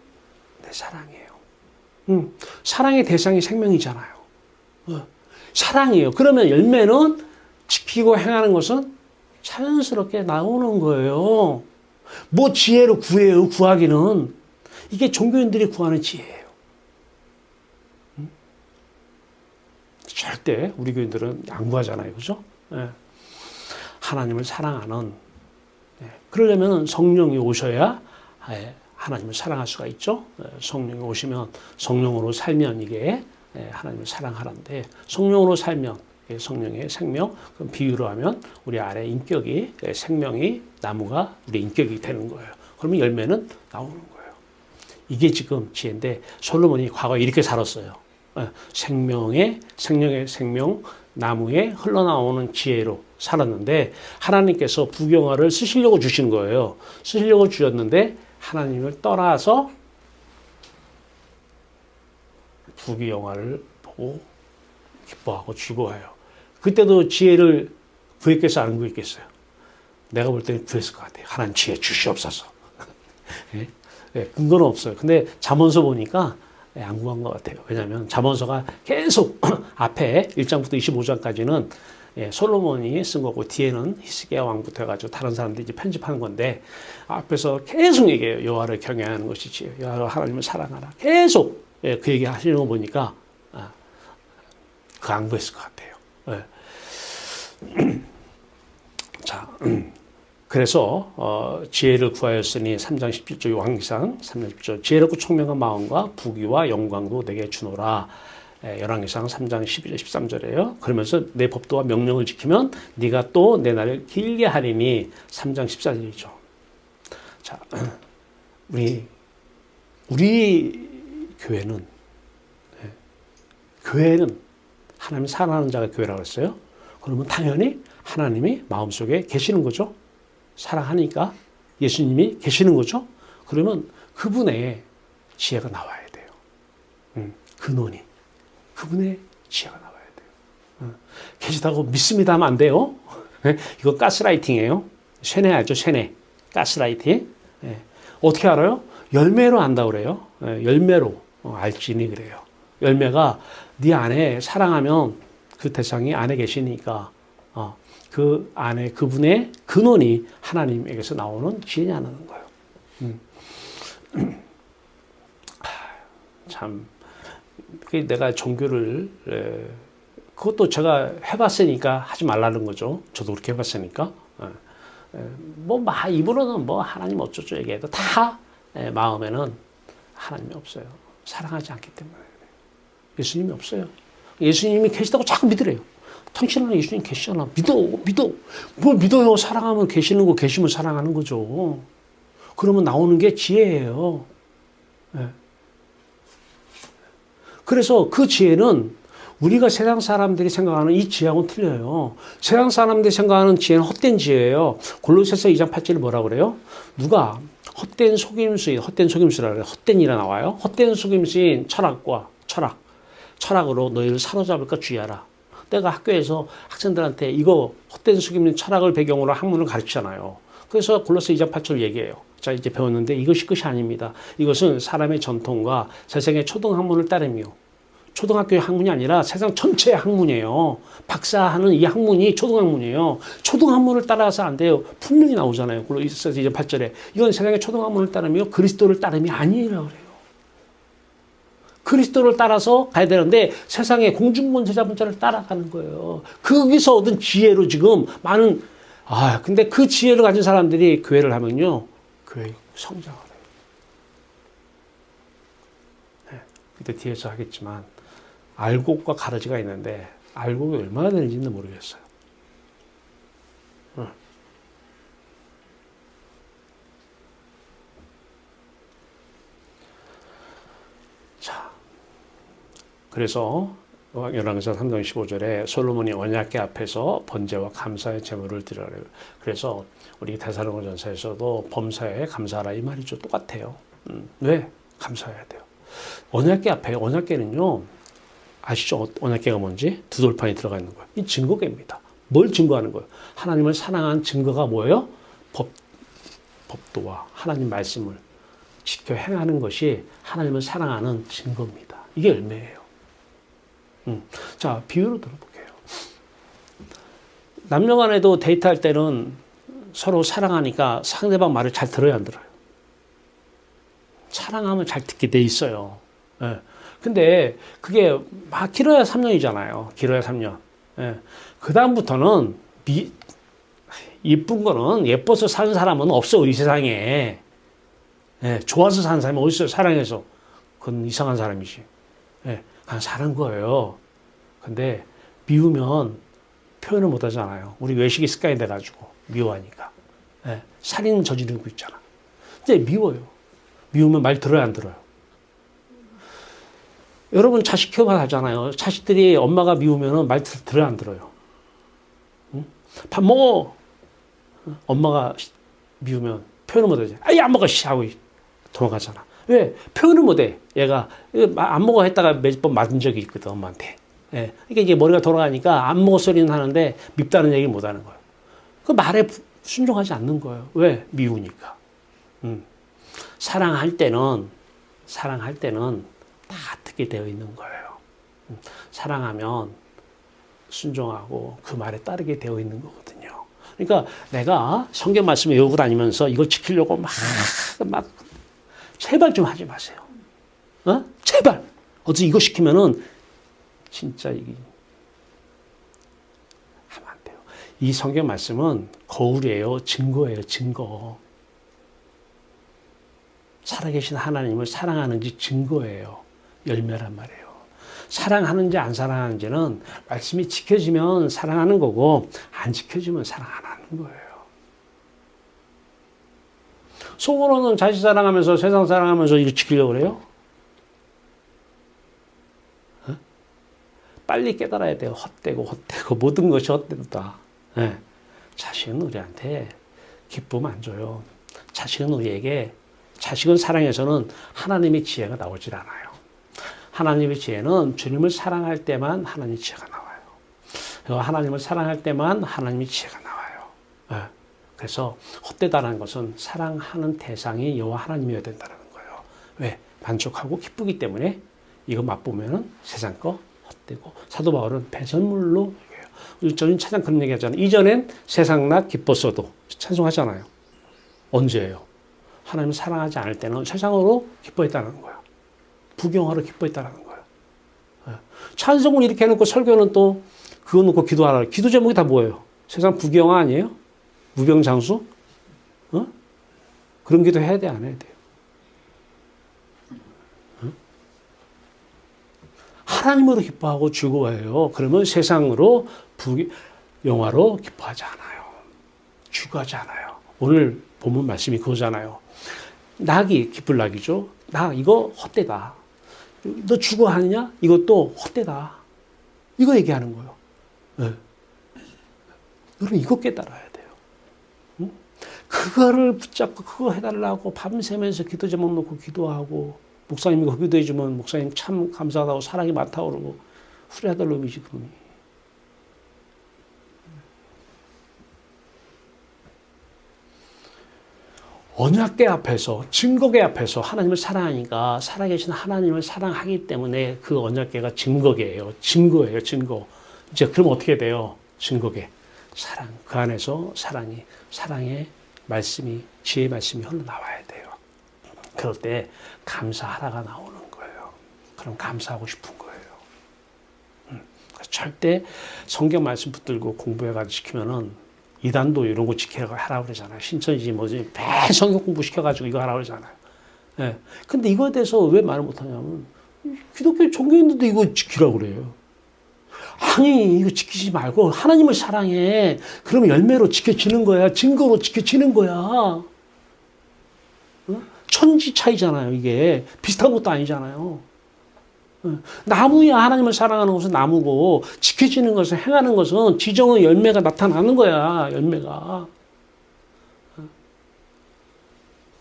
내 사랑이에요. 사랑의 대상이 생명이잖아요. 사랑이에요. 그러면 열매는 지키고 행하는 것은 자연스럽게 나오는 거예요. 뭐 지혜로 구해요, 구하기는. 이게 종교인들이 구하는 지혜예요. 절대 우리 교인들은 안 구하잖아요. 그죠? 하나님을 사랑하는, 그러려면 성령이 오셔야 하나님을 사랑할 수가 있죠. 성령이 오시면 성령으로 살면 이게 하나님을 사랑하는데 성령으로 살면 성령의 생명, 그럼 비유로 하면 우리 안에 인격이 생명이 나무가 우리 인격이 되는 거예요. 그러면 열매는 나오는 거예요. 이게 지금 지혜인데 솔로몬이 과거에 이렇게 살았어요. 생명의 생명 나무에 흘러나오는 지혜로 살았는데 하나님께서 부경화를 쓰시려고 주신 거예요. 쓰시려고 주셨는데 하나님을 떠나서 부귀영화를 보고 기뻐하고 즐거워해요. 그때도 지혜를 구했겠어요? 안 구했겠어요? 내가 볼 때는 구했을 것 같아요. 하나님 지혜 주시옵소서. 예? 예, 근거는 없어요. 근데 잠언서 보니까 안 구한 것 같아요. 왜냐하면 잠언서가 계속 앞에 1장부터 25장까지는 솔로몬이 쓴 거고 뒤에는 히스기야 왕부터 해가지고 다른 사람들이 이제 편집하는 건데 앞에서 계속 얘기해요. 여호와를 경외하는 것이 지혜. 여호와 하나님을 사랑하라. 계속 그 얘기 하시는 거 보니까 그 안 구했을 것 같아요. 예. 자, 그래서 지혜를 구하였으니 3장 17절 요한계시상 3장 10절 지혜롭고 총명한 마음과 부귀와 영광도 내게 주노라. 열왕기상 3장 12절 13절이에요. 그러면서 내 법도와 명령을 지키면 네가 또 내 날을 길게 하리니 3장 14절이죠. 자, 우리 교회는 하나님 사랑하는 자가 교회라고 했어요. 그러면 당연히 하나님이 마음속에 계시는 거죠. 사랑하니까 예수님이 계시는 거죠. 그러면 그분의 지혜가 나와야 돼요. 근원이. 그분의 지혜가 나와야 돼요. 계시다고 믿습니다 하면 안 돼요. 이거 가스라이팅이에요. 쇠뇌 알죠? 쇠뇌. 가스라이팅. 어떻게 알아요? 열매로 안다고 그래요. 열매로 알지니 그래요. 열매가 네 안에 사랑하면 그 대상이 안에 계시니까 그 안에 그분의 근원이 하나님에게서 나오는 지혜냐는 거예요. 참 내가 종교를 그것도 제가 해봤으니까 하지 말라는 거죠. 저도 그렇게 해봤으니까. 입으로는 하나님 어쩌죠 얘기해도 다 마음에는 하나님이 없어요. 사랑하지 않기 때문에. 예수님이 없어요. 예수님이 계시다고 자꾸 믿으래요. 당신은 예수님 계시잖아. 믿어. 뭘 믿어요? 사랑하면 계시는 거, 계시면 사랑하는 거죠. 그러면 나오는 게 지혜예요. 그래서 그 지혜는 우리가 세상 사람들이 생각하는 이 지혜하고는 틀려요. 세상 사람들이 생각하는 지혜는 헛된 지혜예요. 골로새서 2장 8절에 뭐라고 그래요? 누가 헛된 속임수라 그래요. 헛된이라 나와요. 헛된 속임수인 철학으로 너희를 사로잡을까 주의하라. 내가 학교에서 학생들한테 이거 헛된 속임수 철학을 배경으로 학문을 가르치잖아요. 그래서 골로새 2장 8절 얘기해요. 자, 이제 배웠는데 이것이 끝이 아닙니다. 이것은 사람의 전통과 세상의 초등학문을 따르며 초등학교의 학문이 아니라 세상 전체의 학문이에요. 박사하는 이 학문이 초등학문이에요. 초등학문을 따라서 안 돼요. 분명히 나오잖아요. 골로새 2장 8절에 이건 세상의 초등학문을 따르며 그리스도를 따름이 아니라고 그래요. 그리스도를 따라서 가야 되는데 세상의 공중권 제자분자를 따라가는 거예요. 거기서 얻은 지혜로 지금 많은 근데 그 지혜를 가진 사람들이 교회를 하면요. 교회 성장을 해요. 그때 뒤에서 하겠지만 알곡과 가르지가 있는데 알곡이 얼마나 되는지는 모르겠어요. 자, 그래서 열왕기상 3장 15절에 솔로몬이 언약궤 앞에서 번제와 감사의 제물을 드리라. 그래서 우리 데살로니가전서에서도 범사에 감사하라 이 말이죠. 똑같아요. 왜? 감사해야 돼요. 언약궤 앞에 언약궤는요. 아시죠? 언약궤가 뭔지? 두 돌판이 들어가 있는 거예요. 이 증거궤입니다. 뭘 증거하는 거예요? 하나님을 사랑한 증거가 뭐예요? 법도와 하나님 말씀을 지켜 행하는 것이 하나님을 사랑하는 증거입니다. 이게 열매예요. 자, 비유로 들어볼게요. 남녀 간에도 데이트할 때는 서로 사랑하니까 상대방 말을 잘 들어야 안 들어요. 사랑하면 잘 듣게 돼 있어요. 근데 그게 막 길어야 3년이잖아요. 길어야 3년. 그 다음부터는 이쁜 거는 예뻐서 사는 사람은 없어, 이 세상에. 좋아서 사는 사람이 어디 있어요, 사랑해서. 그건 이상한 사람이지. 그냥 사는 거예요. 근데 미우면 표현을 못 하잖아요. 우리 외식이 습관이 돼가지고 미워하니까. 살인 저지르고 있잖아. 근데 미워요. 미우면 말 들어야 안 들어요. 여러분 자식 키워봐 하잖아요. 자식들이 엄마가 미우면 말 들어야 안 들어요. 밥 먹어. 엄마가 미우면 표현을 못 하지. 아이 안 먹어 씨 하고 도망가잖아. 왜? 표현을 못해. 얘가 안 먹어 했다가 몇 번 맞은 적이 있거든, 엄마한테. 예. 그러니까 이게 머리가 돌아가니까 안 먹어 소리는 하는데 밉다는 얘기를 못 하는 거예요. 그 말에 순종하지 않는 거예요. 왜? 미우니까. 사랑할 때는 다 듣게 되어 있는 거예요. 사랑하면 순종하고 그 말에 따르게 되어 있는 거거든요. 그러니까 내가 성경 말씀 외우고 다니면서 이걸 지키려고 막 제발 좀 하지 마세요. 제발. 어제 이거 시키면은 진짜 이게 하면 안 돼요. 이 성경 말씀은 거울이에요. 증거예요. 증거. 살아계신 하나님을 사랑하는지 증거예요. 열매란 말이에요. 사랑하는지 안 사랑하는지는 말씀이 지켜지면 사랑하는 거고 안 지켜지면 사랑 안 하는 거예요. 속으로는 자식 사랑하면서 세상 사랑하면서 이거 지키려고 그래요? 빨리 깨달아야 돼요. 헛되고 모든 것이 헛되다. 네. 자식은 우리한테 기쁨 안 줘요. 자식은 사랑에서는 하나님의 지혜가 나오질 않아요. 하나님의 지혜는 주님을 사랑할 때만 하나님의 지혜가 나와요. 하나님을 사랑할 때만 하나님의 지혜가 나와요. 네. 그래서 헛되다는 것은 사랑하는 대상이 여호와 하나님이어야 된다는 거예요. 왜? 만족하고 기쁘기 때문에 이거 맛보면은 세상 거 헛되고, 사도 바울은 배설물로 얘기해요. 저는 찬양 그런 얘기 하잖아요. 이전엔 세상 나 기뻤어도 찬송하잖아요. 언제예요? 하나님을 사랑하지 않을 때는 세상으로 기뻐했다는 거예요. 부경화로 기뻐했다는 거예요. 찬송을 이렇게 해놓고 설교는 또 그거 놓고 기도하라. 기도 제목이 다 뭐예요? 세상 부경화 아니에요? 무병장수? 그런 기도 해야 돼, 안 해야 돼요? 하나님으로 기뻐하고 즐거워해요. 그러면 세상으로 영화로 기뻐하지 않아요. 추구하지 않아요. 오늘 본문 말씀이 그거잖아요. 낙이 기쁠 낙이죠. 나 이거 헛되다. 너 추구하느냐? 이것도 헛되다. 이거 얘기하는 거예요. 네. 여러분 이거 깨달아야 돼요. 응? 그거를 붙잡고 그거 해달라고 밤새면서 기도 제목 놓고 기도하고 목사님이 그 기도해주면 목사님 참 감사하다고 사랑이 많다고 그러고 후회하던 놈이지 그놈이. 언약궤 앞에서 증거궤 앞에서 하나님을 사랑하니까 살아계신 하나님을 사랑하기 때문에 그 언약궤가 증거궤예요. 증거예요. 증거. 이제 그럼 어떻게 돼요? 증거궤. 사랑. 그 안에서 사랑의 말씀이 지혜의 말씀이 흘러나와야 돼요. 그럴 때 감사하라가 나오는 거예요. 그럼 감사하고 싶은 거예요. 절대 성경 말씀 붙들고 공부해가지고 시키면은 이단도 이런 거 지켜라 하라고 그러잖아요. 신천지 뭐지 매 성경 공부 시켜가지고 이거 하라고 그러잖아요. 예. 근데 이거에 대해서 왜 말을 못하냐면 기독교 종교인들도 이거 지키라고 그래요. 아니 이거 지키지 말고 하나님을 사랑해. 그러면 열매로 지켜지는 거야. 증거로 지켜지는 거야. 천지 차이잖아요. 이게 비슷한 것도 아니잖아요. 나무야 하나님을 사랑하는 것은 나무고 지켜지는 것을 행하는 것은 지정의 열매가 나타나는 거야. 열매가.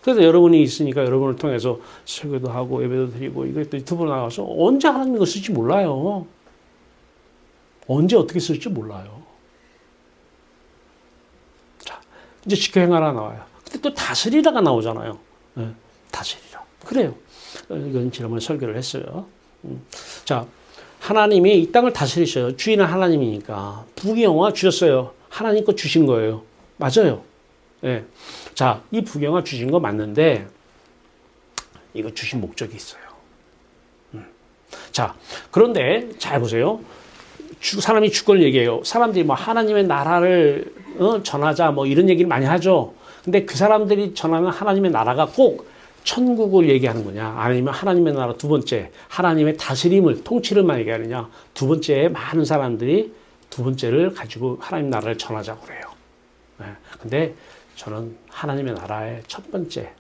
그래서 여러분이 있으니까 여러분을 통해서 설교도 하고 예배도 드리고 이것도 유튜브로 나가서 언제 하나님 이거 쓸지 몰라요. 언제 어떻게 쓸지 몰라요. 자, 이제 지켜 행하라 나와요. 근데 또 다스리라가 나오잖아요. 네, 다스리라. 그래요. 이건 지난번에 설교를 했어요. 자, 하나님이 이 땅을 다스리셔요. 주인은 하나님이니까. 부귀영화 주셨어요. 하나님 거 주신 거예요. 맞아요. 예. 자, 이 부귀영화 주신 거 맞는데 이거 주신 목적이 있어요. 자, 그런데 잘 보세요. 사람이 주권을 얘기해요. 사람들이 뭐 하나님의 나라를 전하자 뭐 이런 얘기를 많이 하죠. 근데 그 사람들이 전하는 하나님의 나라가 꼭 천국을 얘기하는 거냐, 아니면 하나님의 나라 두 번째, 하나님의 다스림을, 통치를만 얘기하느냐, 두 번째에 많은 사람들이 두 번째를 가지고 하나님 나라를 전하자고 그래요. 네. 근데 저는 하나님의 나라의 첫 번째,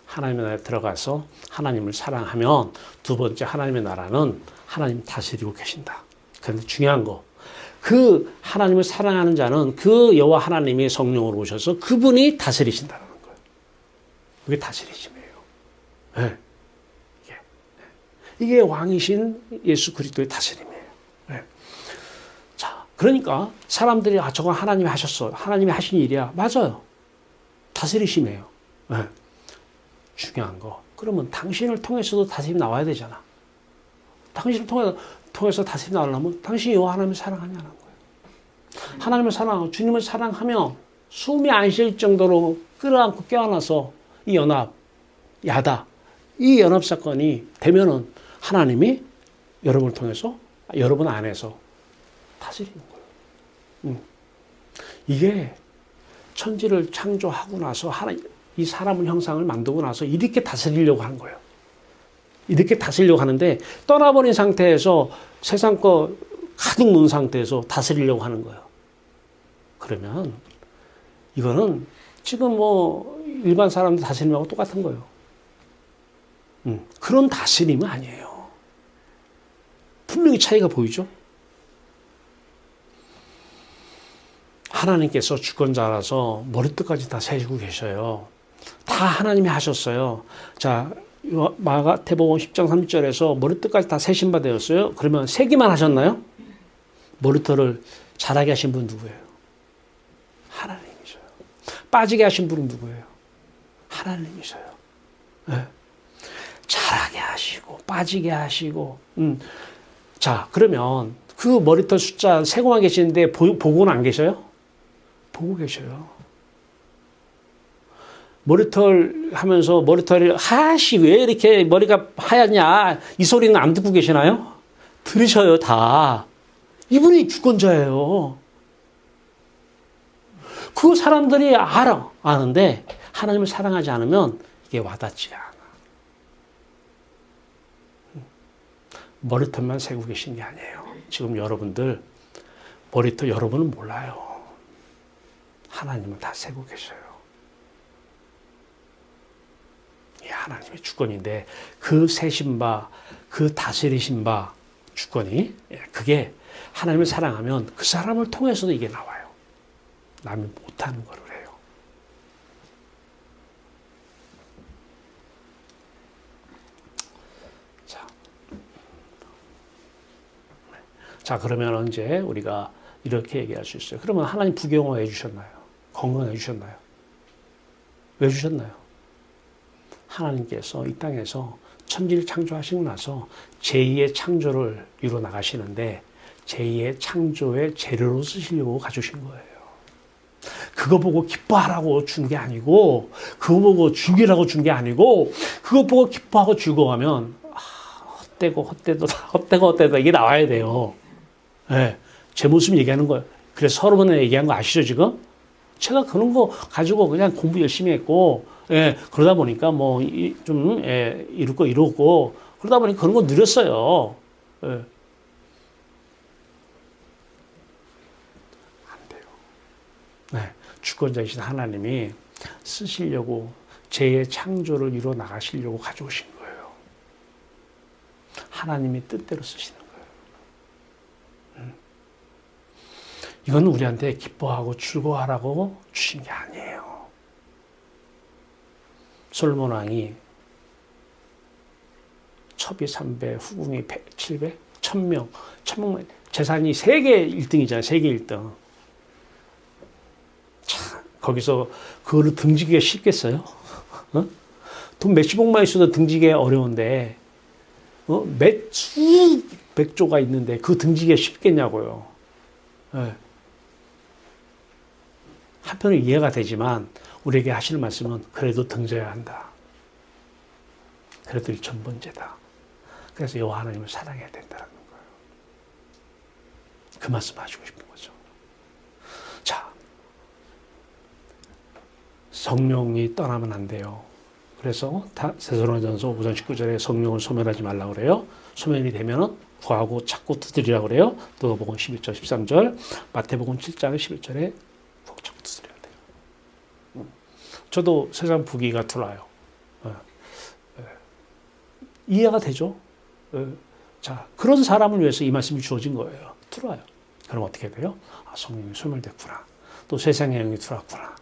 하나님의 나라에 들어가서 하나님을 사랑하면 두 번째 하나님의 나라는 하나님 다스리고 계신다. 그런데 중요한 거, 그 하나님을 사랑하는 자는 그 여호와 하나님이 성령으로 오셔서 그분이 다스리신다는 거예요. 그게 다스리심이에요. 네. 이게 왕이신 예수 그리스도의 다스림이에요. 네. 자, 그러니까 사람들이 저건 하나님이 하셨어. 하나님이 하신 일이야. 맞아요. 다스리심이에요. 네. 중요한 거. 그러면 당신을 통해서도 다스림이 나와야 되잖아. 당신을 통해서 다스림이 나오려면 당신이 하나님을 사랑하냐는 거예요. 하나님을 사랑하고 주님을 사랑하면 숨이 안 쉴 정도로 끌어안고 껴안아서 이 연합, 야다, 이 연합 사건이 되면은 하나님이 여러분을 통해서 여러분 안에서 다스리는 거예요. 이게 천지를 창조하고 나서 이 사람의 형상을 만들고 나서 이렇게 다스리려고 하는 거예요. 이렇게 다스리려고 하는데 떠나버린 상태에서 세상 거 가득 넣은 상태에서 다스리려고 하는 거예요. 그러면 이거는 지금 뭐 일반 사람들 다스림하고 똑같은 거예요. 그런 다스림은 아니에요. 분명히 차이가 보이죠? 하나님께서 주권자라서 머리끝까지 다 세시고 계셔요. 다 하나님이 하셨어요. 자, 마가복음 10장 3절에서 머리끝까지 다 세신 바 되었어요. 그러면 세기만 하셨나요? 머리털을 자라게 하신 분 누구예요? 하나님이셔요. 빠지게 하신 분은 누구예요? 하나님이셔요. 네. 자라게 하시고 빠지게 하시고 자, 그러면 그 머리털 숫자 세고만 계시는데 보고는 안 계셔요? 보고 계셔요. 머리털 하면서 머리털이 하씨 왜 이렇게 머리가 하얗냐 이 소리는 안 듣고 계시나요? 들으셔요 다. 이분이 주권자예요. 그 사람들이 아는데 하나님을 사랑하지 않으면 이게 와닿지 않아. 머리털만 세고 계신 게 아니에요. 지금 여러분들 머리털 여러분은 몰라요. 하나님은 다 세고 계셔요. 이 하나님의 주권인데 그 세신 바, 그 다스리신 바 주권이 그게 하나님을 사랑하면 그 사람을 통해서도 이게 나와요. 남이 못하는 거를 해요. 자, 그러면 이제 우리가 이렇게 얘기할 수 있어요. 그러면 하나님 부경화 왜 주셨나요? 건강해 주셨나요? 왜 주셨나요? 하나님께서 이 땅에서 천지를 창조하시고 나서 제2의 창조를 이루어 나가시는데 제2의 창조의 재료로 쓰시려고 가져오신 거예요. 그거 보고 기뻐하라고 준 게 아니고 그거 보고 죽이라고 준 게 아니고 그거 보고 기뻐하고 즐거워하면 헛되고 이게 나와야 돼요. 네, 제 모습 얘기하는 거예요. 그래서 서로번에 얘기한 거 아시죠 지금? 제가 그런 거 가지고 그냥 공부 열심히 했고 그러다 보니까 뭐 좀 이룰 거 이루고 그러다 보니까 그런 거 누렸어요. 안 돼요. 네, 주권자이신 하나님이 쓰시려고 제 창조를 이루어 나가시려고 가져오신 거예요. 하나님이 뜻대로 쓰시는 거예요. 이건 우리한테 기뻐하고 즐거워하라고 주신 게 아니에요. 솔로몬 왕이 첩이 300, 후궁이 700, 1000명, 재산이 세계 1등이잖아요. 세계 1등. 참, 거기서 그거를 등지기가 쉽겠어요? 돈 몇십억만 있어도 등지기 어려운데, 수백조가 있는데 그 등지기가 쉽겠냐고요. 네. 한편은 이해가 되지만 우리에게 하시는 말씀은 그래도 등져야 한다. 그래도 1,000번째다. 그래서 여호와 하나님을 사랑해야 된다는 거예요. 그 말씀 하시고 싶은 거죠. 자, 성령이 떠나면 안 돼요. 그래서 데살로니가전서 5장 19절에 성령을 소멸하지 말라고 그래요. 소멸이 되면은 구하고 찾고 두드리라고 그래요. 누가복음 11절 13절, 마태복음 7장 11절에 구하고 찾고 두드려야 돼요. 저도 세상 부귀가 들어와요. 이해가 되죠? 자, 그런 사람을 위해서 이 말씀이 주어진 거예요. 들어와요. 그럼 어떻게 돼요? 아, 성령이 소멸됐구나. 또 세상의 영이 들어왔구나.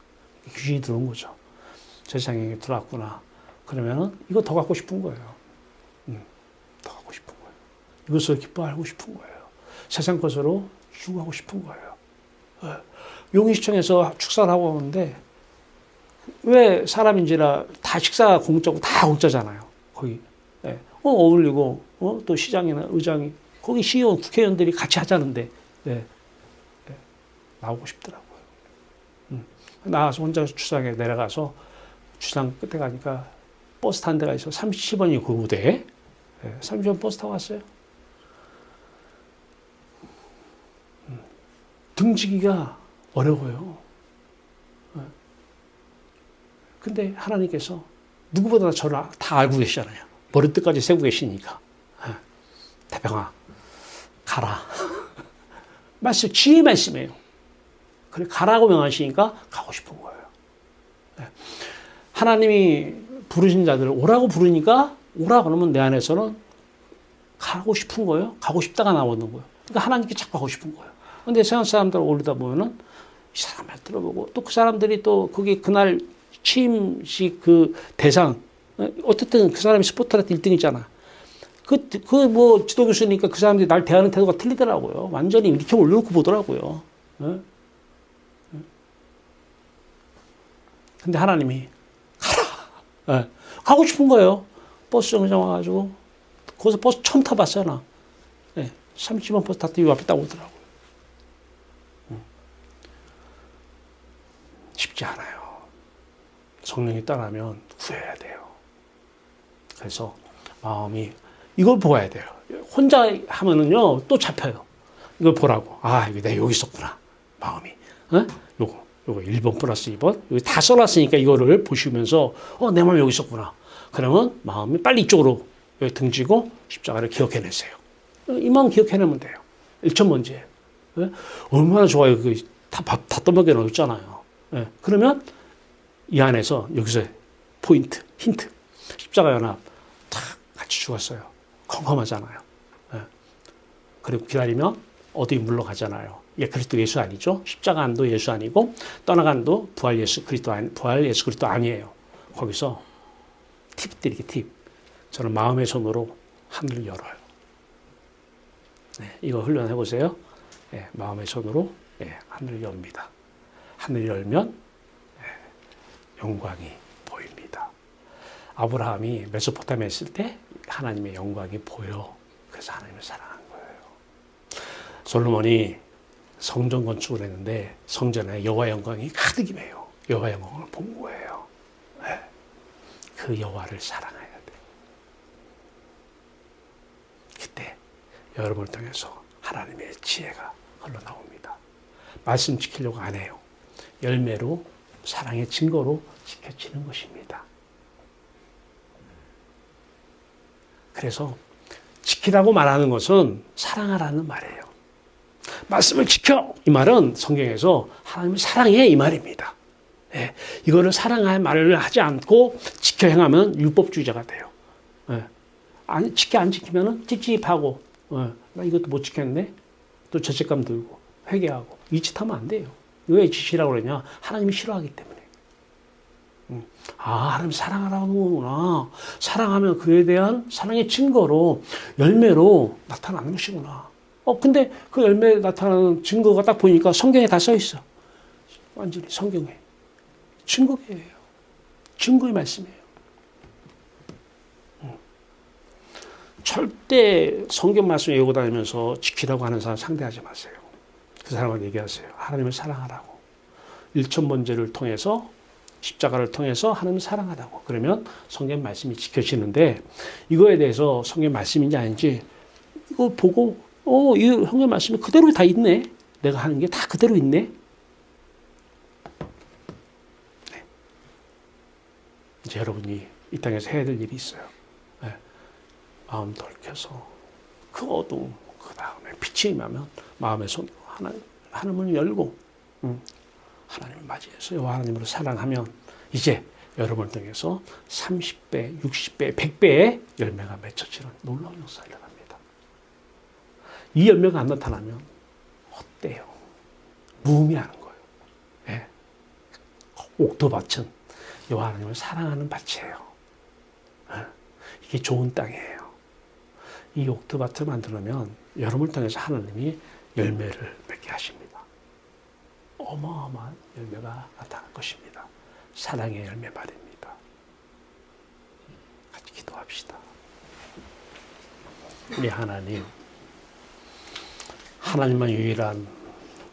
귀신이 들어온 거죠. 세상의 영이 들어왔구나. 그러면은 이거 더 갖고 싶은 거예요. 더 갖고 싶은 이것을 기뻐하고 싶은 거예요. 세상 것으로 유하고 싶은 거예요. 용인시청에서 축사를 하고 오는데 왜 사람인지라 다 식사가 공짜고 다 공짜잖아요. 거기 어울리고 또 시장이나 의장이 거기 시의원 국회의원들이 같이 하자는데 나오고 싶더라고요. 나와서 혼자 주차장에 내려가서 주차장 끝에 가니까 버스 탄 데가 있어. 30원이 그 무대에 30원 버스 타고 왔어요. 등지기가 어려워요. 근데 하나님께서 누구보다 저를 다 알고 계시잖아요. 머리끝까지 세고 계시니까. 대병아, 가라. 말씀, 지혜의 말씀이에요. 그래, 가라고 명하시니까 가고 싶은 거예요. 하나님이 부르신 자들을 오라고 부르니까 오라 그러면 내 안에서는 가고 싶은 거예요. 가고 싶다가 나오는 거예요. 그러니까 하나님께 자꾸 가고 싶은 거예요. 근데 세상 사람들 오르다 보면은 이 사람 말 들어보고 또 그 사람들이 또 거기 그날 취임식 그 대상 어쨌든 그 사람이 스포트라이트 1등이잖아. 뭐 지도 교수니까 그 사람들이 날 대하는 태도가 틀리더라고요. 완전히 이렇게 올려놓고 보더라고요. 근데 하나님이 가라. 가고 싶은 거예요. 버스 정류장 와가지고 거기서 버스 처음 타봤어요 나. 30번 버스 탔더니 요 앞에 딱 오더라고요. 쉽지 않아요. 성령이 떠나면 구해야 돼요. 그래서 마음이 이걸 보아야 돼요. 혼자 하면은요 또 잡혀요. 이걸 보라고. 이거 내가 여기 있었구나. 마음이. 요거 1번 플러스 2번 여기 다 써놨으니까 이거를 보시면서 내 마음이 여기 있었구나. 그러면 마음이 빨리 이쪽으로 여기 등지고 십자가를 기억해내세요. 이만 기억해내면 돼요. 1,000번째예요. 얼마나 좋아요. 다 떠먹여 놓았잖아요. 그러면 이 안에서 여기서 포인트, 힌트. 십자가 연합 탁 같이 죽었어요. 컴컴하잖아요. 그리고 기다리면 어디 물러가잖아요. 그리스도 예수 아니죠? 십자가안도 예수 아니고 떠나간도 부활 예수 그리스도 아니에요. 거기서 팁 드리게 팁. 저는 마음의 손으로 하늘을 열어요. 이거 훈련해 보세요. 마음의 손으로 하늘을 엽니다. 하늘을 열면 영광이 보입니다. 아브라함이 메소포타미아에 있을 때 하나님의 영광이 보여. 그래서 하나님을 사랑한 거예요. 솔로몬이 성전 건축을 했는데 성전에 여호와 영광이 가득 임해요. 여호와 영광을 본 거예요. 그 여호와를 사랑해야 돼. 그때 여러분을 통해서 하나님의 지혜가 흘러나옵니다. 말씀 지키려고 안 해요. 열매로 사랑의 증거로 지켜지는 것입니다. 그래서 지키라고 말하는 것은 사랑하라는 말이에요. 말씀을 지켜! 이 말은 성경에서 하나님을 사랑해 이 말입니다. 이거를 사랑할 말을 하지 않고 지켜 행하면 율법주의자가 돼요. 안 지키면 찝찝하고 나 이것도 못 지켰네? 또 죄책감 들고 회개하고 이 짓 하면 안 돼요. 왜 지시라고 그러냐? 하나님이 싫어하기 때문에. 하나님 사랑하라는 거구나. 사랑하면 그에 대한 사랑의 증거로 열매로 나타나는 것이구나. 근데 그 열매 나타나는 증거가 딱 보니까 성경에 다 써 있어. 완전히 성경에. 증거예요. 증거의 말씀이에요. 절대 성경 말씀 외우고 다니면서 지키라고 하는 사람 상대하지 마세요. 그 사람한테 얘기하세요. 하나님을 사랑하라고. 1,000번째를 통해서 십자가를 통해서 하나님을 사랑하라고. 그러면 성경 말씀이 지켜지는데 이거에 대해서 성경 말씀인지 아닌지 이거 보고 이 성경 말씀이 그대로 다 있네. 내가 하는 게 다 그대로 있네. 이제 여러분이 이 땅에서 해야 될 일이 있어요. 마음 돌켜서 그 어두움 그 다음에 빛이 임하면 마음의 손으로 하나님을 열고 하나님을 맞이해서 여호와 하나님으로 사랑하면 이제 여러분을 통해서 30배, 60배, 100배의 열매가 맺혀지는 놀라운 역사가 일어납니다. 이 열매가 안 나타나면 헛돼요. 무의미하는 거예요. 옥토밭은 여호와 하나님을 사랑하는 밭이에요. 이게 좋은 땅이에요. 이 옥토밭을 만들면 여러분을 통해서 하나님이 열매를 맺게 하십니다. 어마어마한 열매가 나타날 것입니다. 사랑의 열매 말입니다. 같이 기도합시다. 우리 하나님, 하나님만 유일한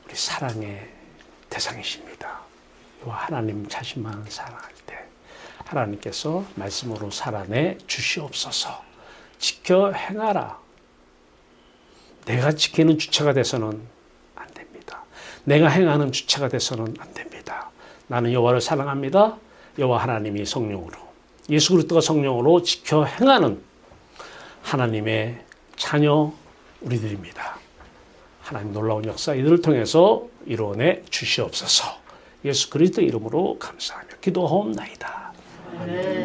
우리 사랑의 대상이십니다. 하나님 자신만 사랑할 때 하나님께서 말씀으로 살아내 주시옵소서. 지켜 행하라. 내가 지키는 주체가 돼서는 안 됩니다. 내가 행하는 주체가 돼서는 안 됩니다. 나는 여호와를 사랑합니다. 여호와 하나님이 성령으로, 예수 그리스도가 성령으로 지켜 행하는 하나님의 자녀 우리들입니다. 하나님 놀라운 역사 이들을 통해서 이루어내 주시옵소서. 예수 그리스도 이름으로 감사하며 기도하옵나이다. 아멘.